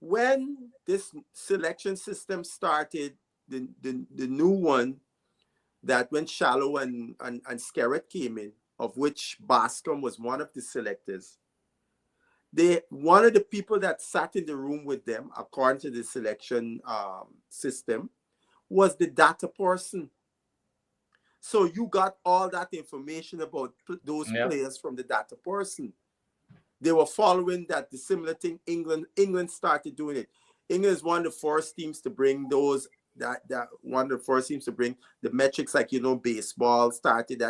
When this selection system started, the new one, that when Shallow and Skerrett came in, of which Bascom was one of the selectors, one of the people that sat in the room with them, according to the selection system, was the data person. So you got all that information about those players from the data person. They were following the similar thing. England started doing it. England is one of the first teams to bring those. One of the first teams to bring the metrics, like, you know, baseball started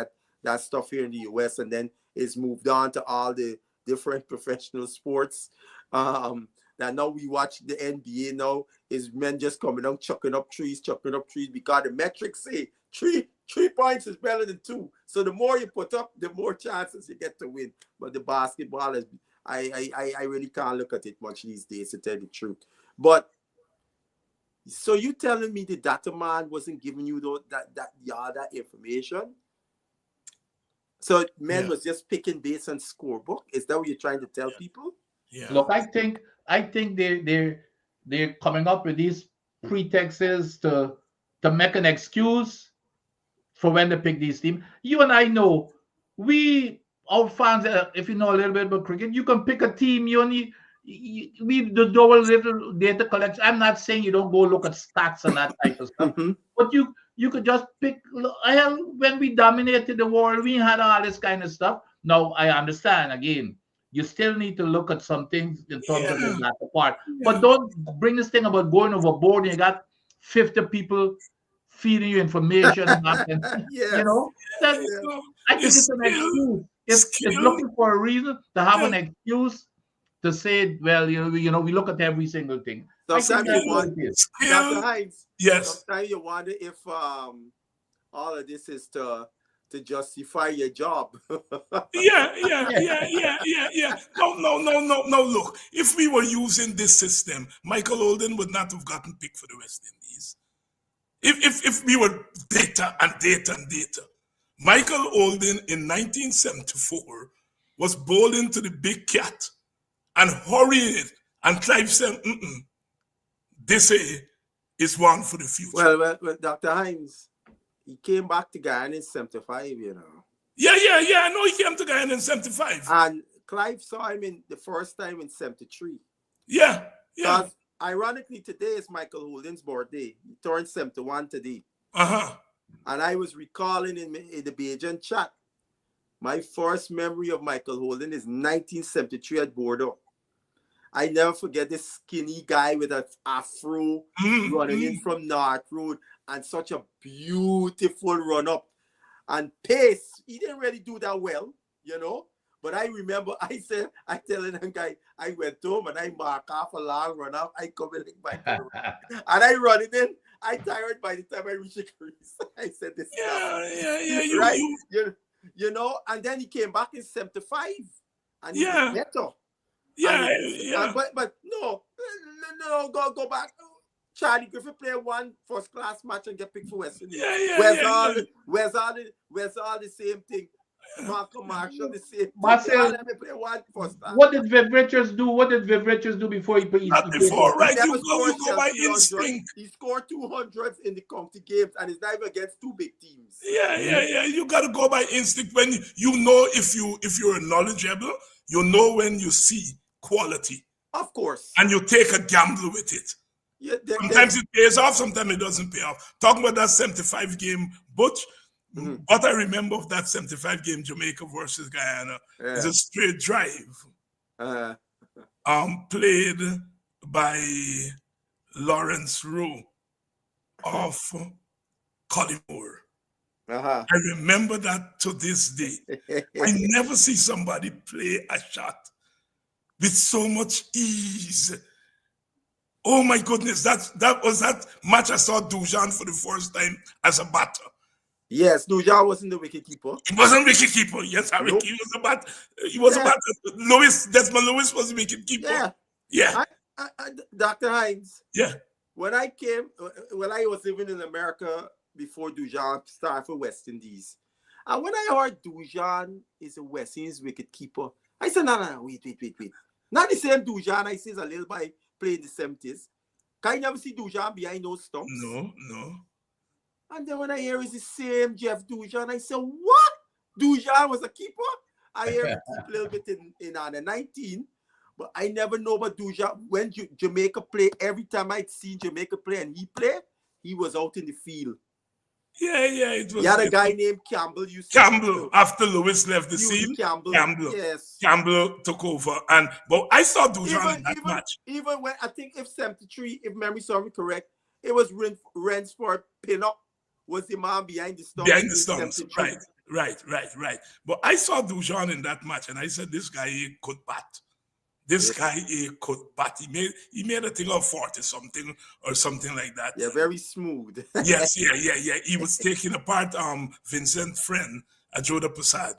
that stuff here in the US, and then it's moved on to all the different professional sports. That now we watch the NBA now is men just coming out chucking up trees because the metrics say 3 points is better than 2. So the more you put up, the more chances you get to win. But the basketball is, I really can't look at it much these days, to tell the truth. But so you telling me the data man wasn't giving you that information? So men was just picking based on scorebook? Is that what you're trying to tell people? Yeah. Look, I think they're coming up with these pretexts to make an excuse for when they pick these teams. You and I know, our fans, if you know a little bit about cricket, you can pick a team. We do a little data collection. I'm not saying you don't go look at stats and that type of stuff, but you could just pick. When we dominated the world, we had all this kind of stuff. Now I understand, again, you still need to look at some things in terms of the data part, but don't bring this thing about going overboard. You got 50 people feeding you information, you know. I think it's an excuse. It's looking for a reason to have an excuse to say, well, you know, we look at every single thing. Sometimes you wonder, Dr. Hines. Yes. Sometimes you wonder if all of this is to justify your job. Yeah. No. Look, if we were using this system, Michael Holden would not have gotten picked for the West Indies. If we were data. Michael Holden in 1974 was bowling to the big cat and hurrying it, and Clive said, this is one for the future. Well, Dr. Hines, he came back to Guyana in 75, you know. Yeah, I know he came to Guyana in 75. And Clive saw him the first time in 73. Yeah. Because ironically, today is Michael Holden's birthday. He turned 71 today. And I was recalling in the Bajan chat, my first memory of Michael Holden is 1973 at Bordeaux. I never forget this skinny guy with an afro running in from North Road, and such a beautiful run up and pace. He didn't really do that well, you know. But I remember I telling him, guy, I went home and I mark off a long run up. I come in like Michael, and I run it in. I tired by the time I reached the crease. I said this. Right. You know, and then he came back in 75 and he was better. But no, go back. Charlie Griffith play one first class match and get picked for West Indies. Where's all the same thing? Malcolm Marshall, the same thing. Marcel, Let me play one first time. what did Viv Richards do? What did Viv Richards do before he played? Not before, right? He You never scored go by 300. instinct. He scored 200s in the county games, and it's not even against two big teams. Yeah. You got to go by instinct. When you know if you're knowledgeable, you know when you see quality. Of course. And you take a gamble with it. Yeah, sometimes it pays off, sometimes it doesn't pay off. Talking about that 75 game, Butch, what I remember of that 75 game Jamaica versus Guyana is a straight drive. Played by Lawrence Rowe of Collymore. I remember that to this day. I never see somebody play a shot with so much ease. Oh my goodness, that was that match I saw Dujan for the first time as a batter. Yes, Dujan wasn't the wicketkeeper. He wasn't wicketkeeper. Yes, Nope. He was a batter. He was a batter. Desmond Lewis was the wicketkeeper. Yeah. Dr. Hines. Yeah. When I was living in America before Dujan started for West Indies, and when I heard Dujan is a West Indies wicketkeeper, I said, no, wait. Not the same Dujan I see as a little boy playing the 70s. Can you never see Dujan behind those stumps? No. And then when I hear it's the same Jeff Dujan, I said, what? Dujan was a keeper? I hear him keep a little bit in under 19, but I never know about Dujan. When Jamaica play, every time I'd seen Jamaica play and he play, he was out in the field. Yeah, it was. You had a guy named Campbell. Campbell, after Lewis left the scene, Campbell took over. But I saw Dujan in that match. Even when, I think if 73, if memory serves me correct, it was Rensford Pinnock was the man behind the stumps. Behind the stumps, right. But I saw Dujan in that match, and I said, this guy could bat. This guy could bat. He made a thing of 40-something or something like that. Yeah, very smooth. Yes. He was taking apart Vincent Friend, Ajoda Prasad.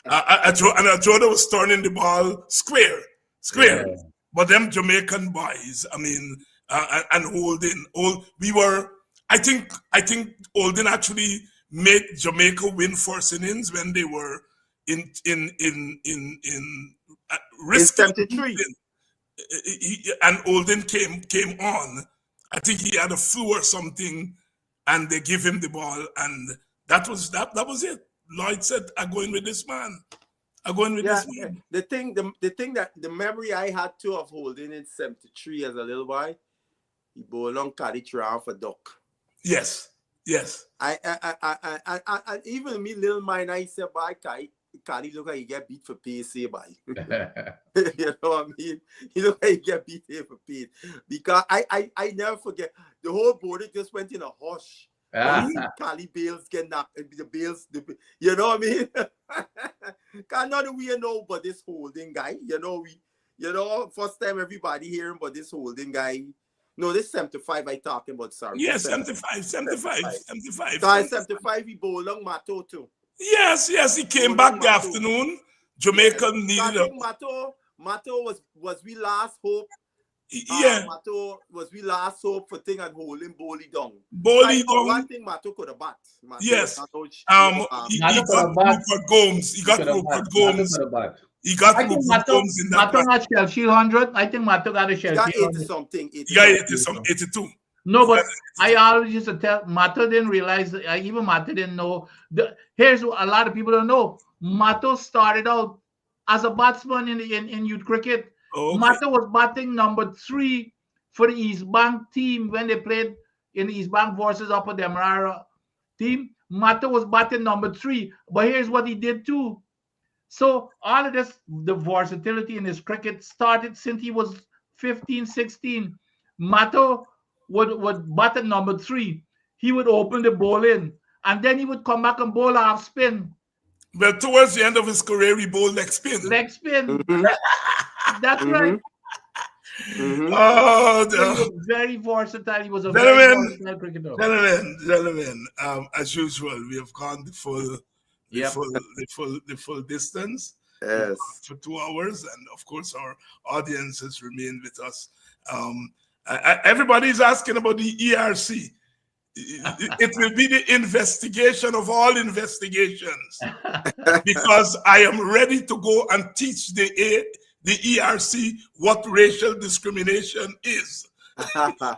Ajoda was turning the ball square. Yeah. But them Jamaican boys, I mean, and Holden, I think Holden actually made Jamaica win first innings when they were in risk 73. And Holden came on. I think he had a flu or something, and they give him the ball, and that was it. Lloyd said, "I'm going with this man. I'm going with this man." The thing that the memory I had too of Holden in 73 as a little boy, he bowled on carriage round for duck. Yes. I even me little mind, I said, "By Cardi look like he get beat for pace, by." You know what I mean? He look like he get beat here for pace. Because I never forget, the whole board just went in a hush. Cali Bales get knocked, the Bales, you know what I mean? Cause none of we know but this Holding guy. First time everybody hearing about this Holding guy. No, this 75 I talking about, sorry. Yes, 75. So at 75 he bowled long Mato too. Yes, he came back the afternoon. Jamaica needed I think Mato was we last hope. Mato was we last hope for thing and holding Bowley down. One thing Mato could have bat. Yes. He got Rupert Gomes. He got Rupert Gomes in that Mato got shell shield 100. I think Mato got a shell shield. He got 80-something. 82. No, but I always used to tell Mato didn't realize, even Mato didn't know. Here's what a lot of people don't know. Mato started out as a batsman in youth cricket. Okay. Mato was batting number 3 for the East Bank team when they played in the East Bank versus Upper Demerara team. Mato was batting number 3. But here's what he did too. So all of this, the versatility in his cricket started since he was 15, 16. Mato would bat at number 3. He would open the ball in, and then he would come back and bowl half spin. Well, towards the end of his career, he bowled leg spin. Mm-hmm. That's right. Mm-hmm. Oh, no. He was very versatile. He was a very versatile cricketer. Gentlemen, as usual, we have gone the full distance. Yes. For 2 hours, and of course, our audience has remained with us. Everybody's asking about the ERC. it will be the investigation of all investigations, because I am ready to go and teach the ERC what racial discrimination is.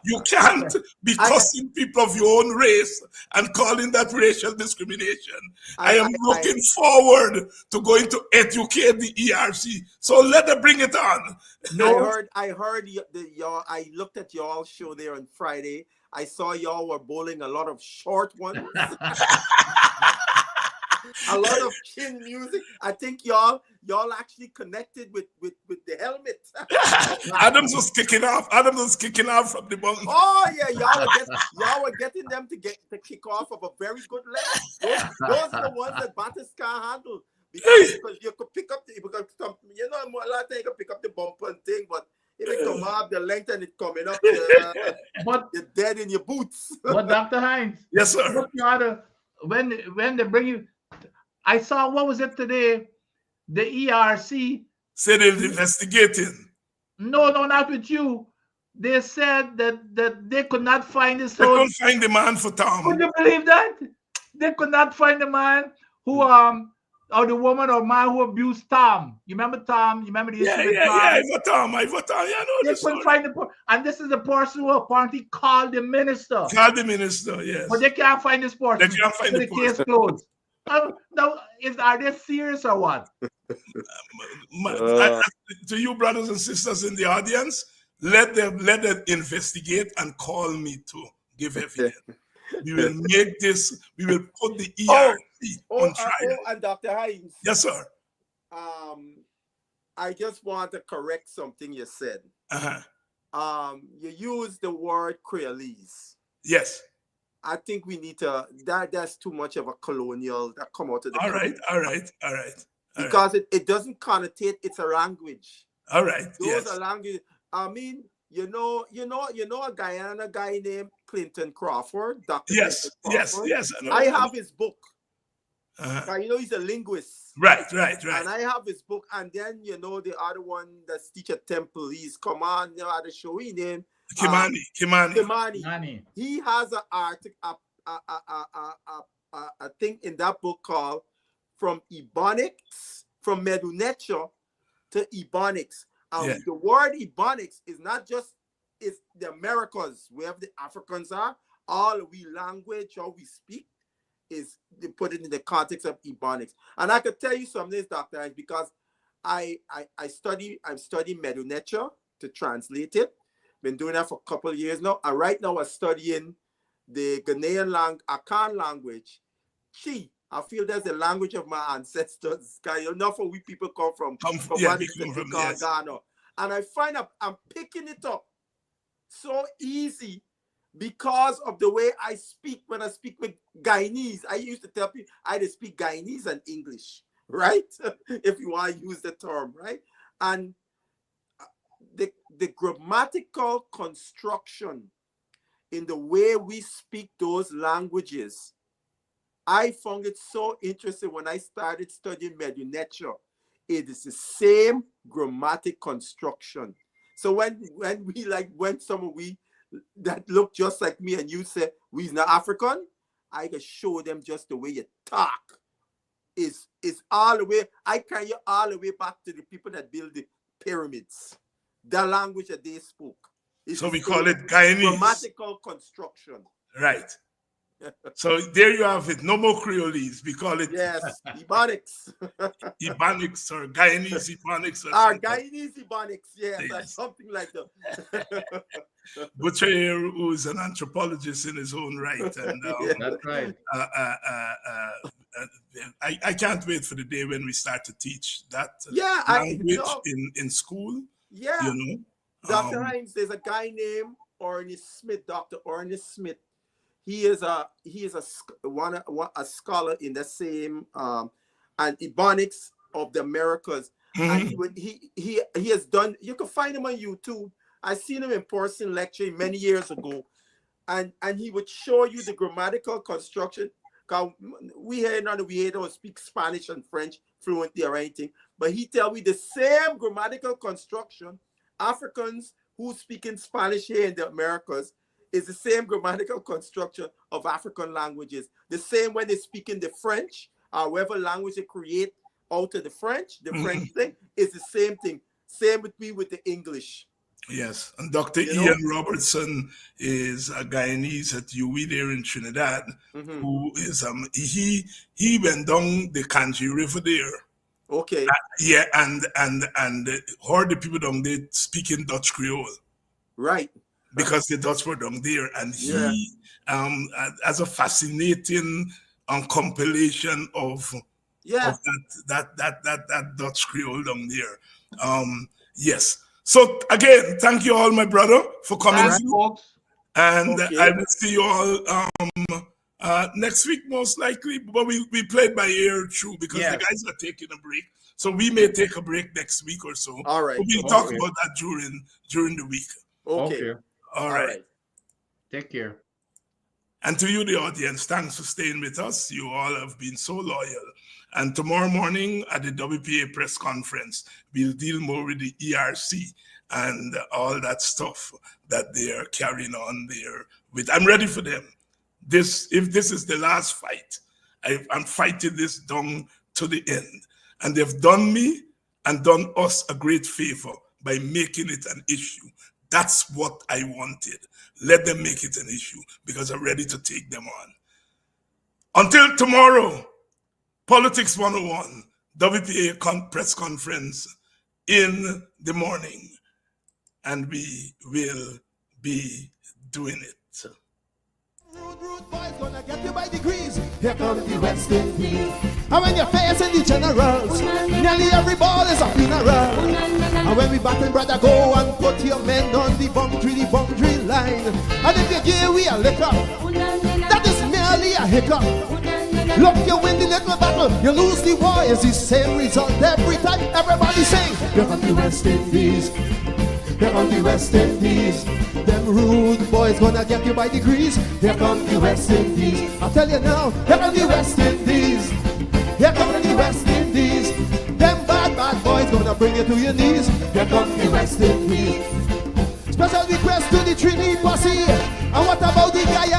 You can't be cussing people of your own race and calling that racial discrimination. I am looking forward to going to educate the ERC. So let them bring it on. I heard y'all. I looked at y'all show there on Friday. I saw y'all were bowling a lot of short ones. A lot of chin music. I think y'all actually connected with the helmet. Adams was kicking off. Adams was kicking off from the mountain. Oh yeah, y'all were getting them to kick off of a very good leg. Those are the ones that batters can't handle, because you could pick up a lot of times you can pick up the bumper and thing, but if it come up the length and it coming up, you're dead in your boots. But Dr. Hines, yes sir. When they bring you, I saw, what was it today? The ERC said they're investigating. No, not with you. They said that they could not find the They couldn't find the man for Tom. Could you believe that? They could not find the man who or the woman or man who abused Tom. You remember Tom? You remember the issue with Tom? I vote Tom. Yeah, I know they couldn't find the and this is the person who apparently called the minister. Called the minister, yes. But they can't find this person. They can't find the case closed. Now, are they serious or what? To you, brothers and sisters in the audience, let them investigate and call me to give evidence. We will make this. We will put the ERC on trial. And Dr. Hines. Yes, sir. I just want to correct something you said. You used the word Creolese. Yes. I think we need to. That's too much of a colonial that come out of the. All right. Because it doesn't connotate. It's a language. All right. Those are language. I mean, you know a Guyana guy named Clinton Crawford. Dr. Yes. I have his book. He's a linguist. Right. And I have his book. And then the other one that's teacher Temple. He's at the show he named. Kimani. He has an article, a thing in that book called "From Ebonics, from Medunetia to Ebonics." The word Ebonics is not just the Americas, where the Africans are. All we language, how we speak, is they put it in the context of Ebonics. And I could tell you some of this, Dr. Hines, because I'm studying Medunetia to translate it. Been doing that for a couple of years now. And right now I'm studying the Ghanaian Akan language. I feel that's the language of my ancestors. Enough of we people come from Ghana. And I find I'm picking it up so easy because of the way I speak when I speak with Guyanese. I used to tell people I just speak Guyanese and English, right? If you want to use the term, right? And the grammatical construction in the way we speak those languages, I found it so interesting when I started studying Medunetia. It is the same grammatic construction. So when some of we that look just like me and you say we's not African, I can show them just the way you talk. Is all the way, I carry you all the way back to the people that build the pyramids. The language that they spoke. So we call it Guyanese. Grammatical construction. Right. So there you have it. No more Creolese. We call it Ebonics. Ebonics or Guyanese Ebonics. Guyanese Ebonics. Yes, something like that. Butcher here, who's an anthropologist in his own right. And, that's right. I can't wait for the day when we start to teach that language in school. Yeah. Dr. Hines, there's a guy named Dr. Ornis Smith. He is a scholar in the same and Ebonics of the Americas. And he has done, you can find him on YouTube. I seen him in person lecturing many years ago. And he would show you the grammatical construction. We don't speak Spanish and French fluently or anything, but he tell me the same grammatical construction Africans who speak in Spanish here in the Americas is the same grammatical construction of African languages. The same when they speak in the French, however language they create out of the French thing is the same thing. Same with me with the English. Yes, and Dr. Ian Robertson is a Guyanese at UWI there in Trinidad, who is he went down the Kanji River there. Okay. Yeah, and heard the people down there speaking Dutch Creole. Right. Because the Dutch were down there, and he has a fascinating compilation of that Dutch Creole down there. Yes. So again, thank you all, my brother, for coming. And I will see you all next week, most likely. But we played by ear through because the guys are taking a break. So we may take a break next week or so. All right. But we'll talk about that during the week. Okay. All right. Take care. And to you, the audience, thanks for staying with us. You all have been so loyal. And tomorrow morning at the WPA press conference, we'll deal more with the ERC and all that stuff that they are carrying on there with. I'm ready for them. If this is the last fight, I'm fighting this down to the end. And they've done me and done us a great favor by making it an issue. That's what I wanted. Let them make it an issue because I'm ready to take them on. Until tomorrow, Politics 101, WPA press conference in the morning. And we will be doing it. Rude boys gonna get you by degrees. Here comes the West Indies. And when you're facing the generals, nearly every ball is a funeral. And when we battle, brother, go and put your men on the boundary line. And if you give we a liquor, that is merely a hiccup. Look, you win the little battle, you lose the war. It's the same result every time. Everybody sing. Here comes the West Indies. Here come the West Indies. Them rude boys gonna get you by degrees. Here come the West Indies. I tell you now, here come the West Indies. Here come the West Indies. Them bad boys gonna bring you to your knees. Here come the West Indies. Special request to the Trini posse. And what about the Guyana?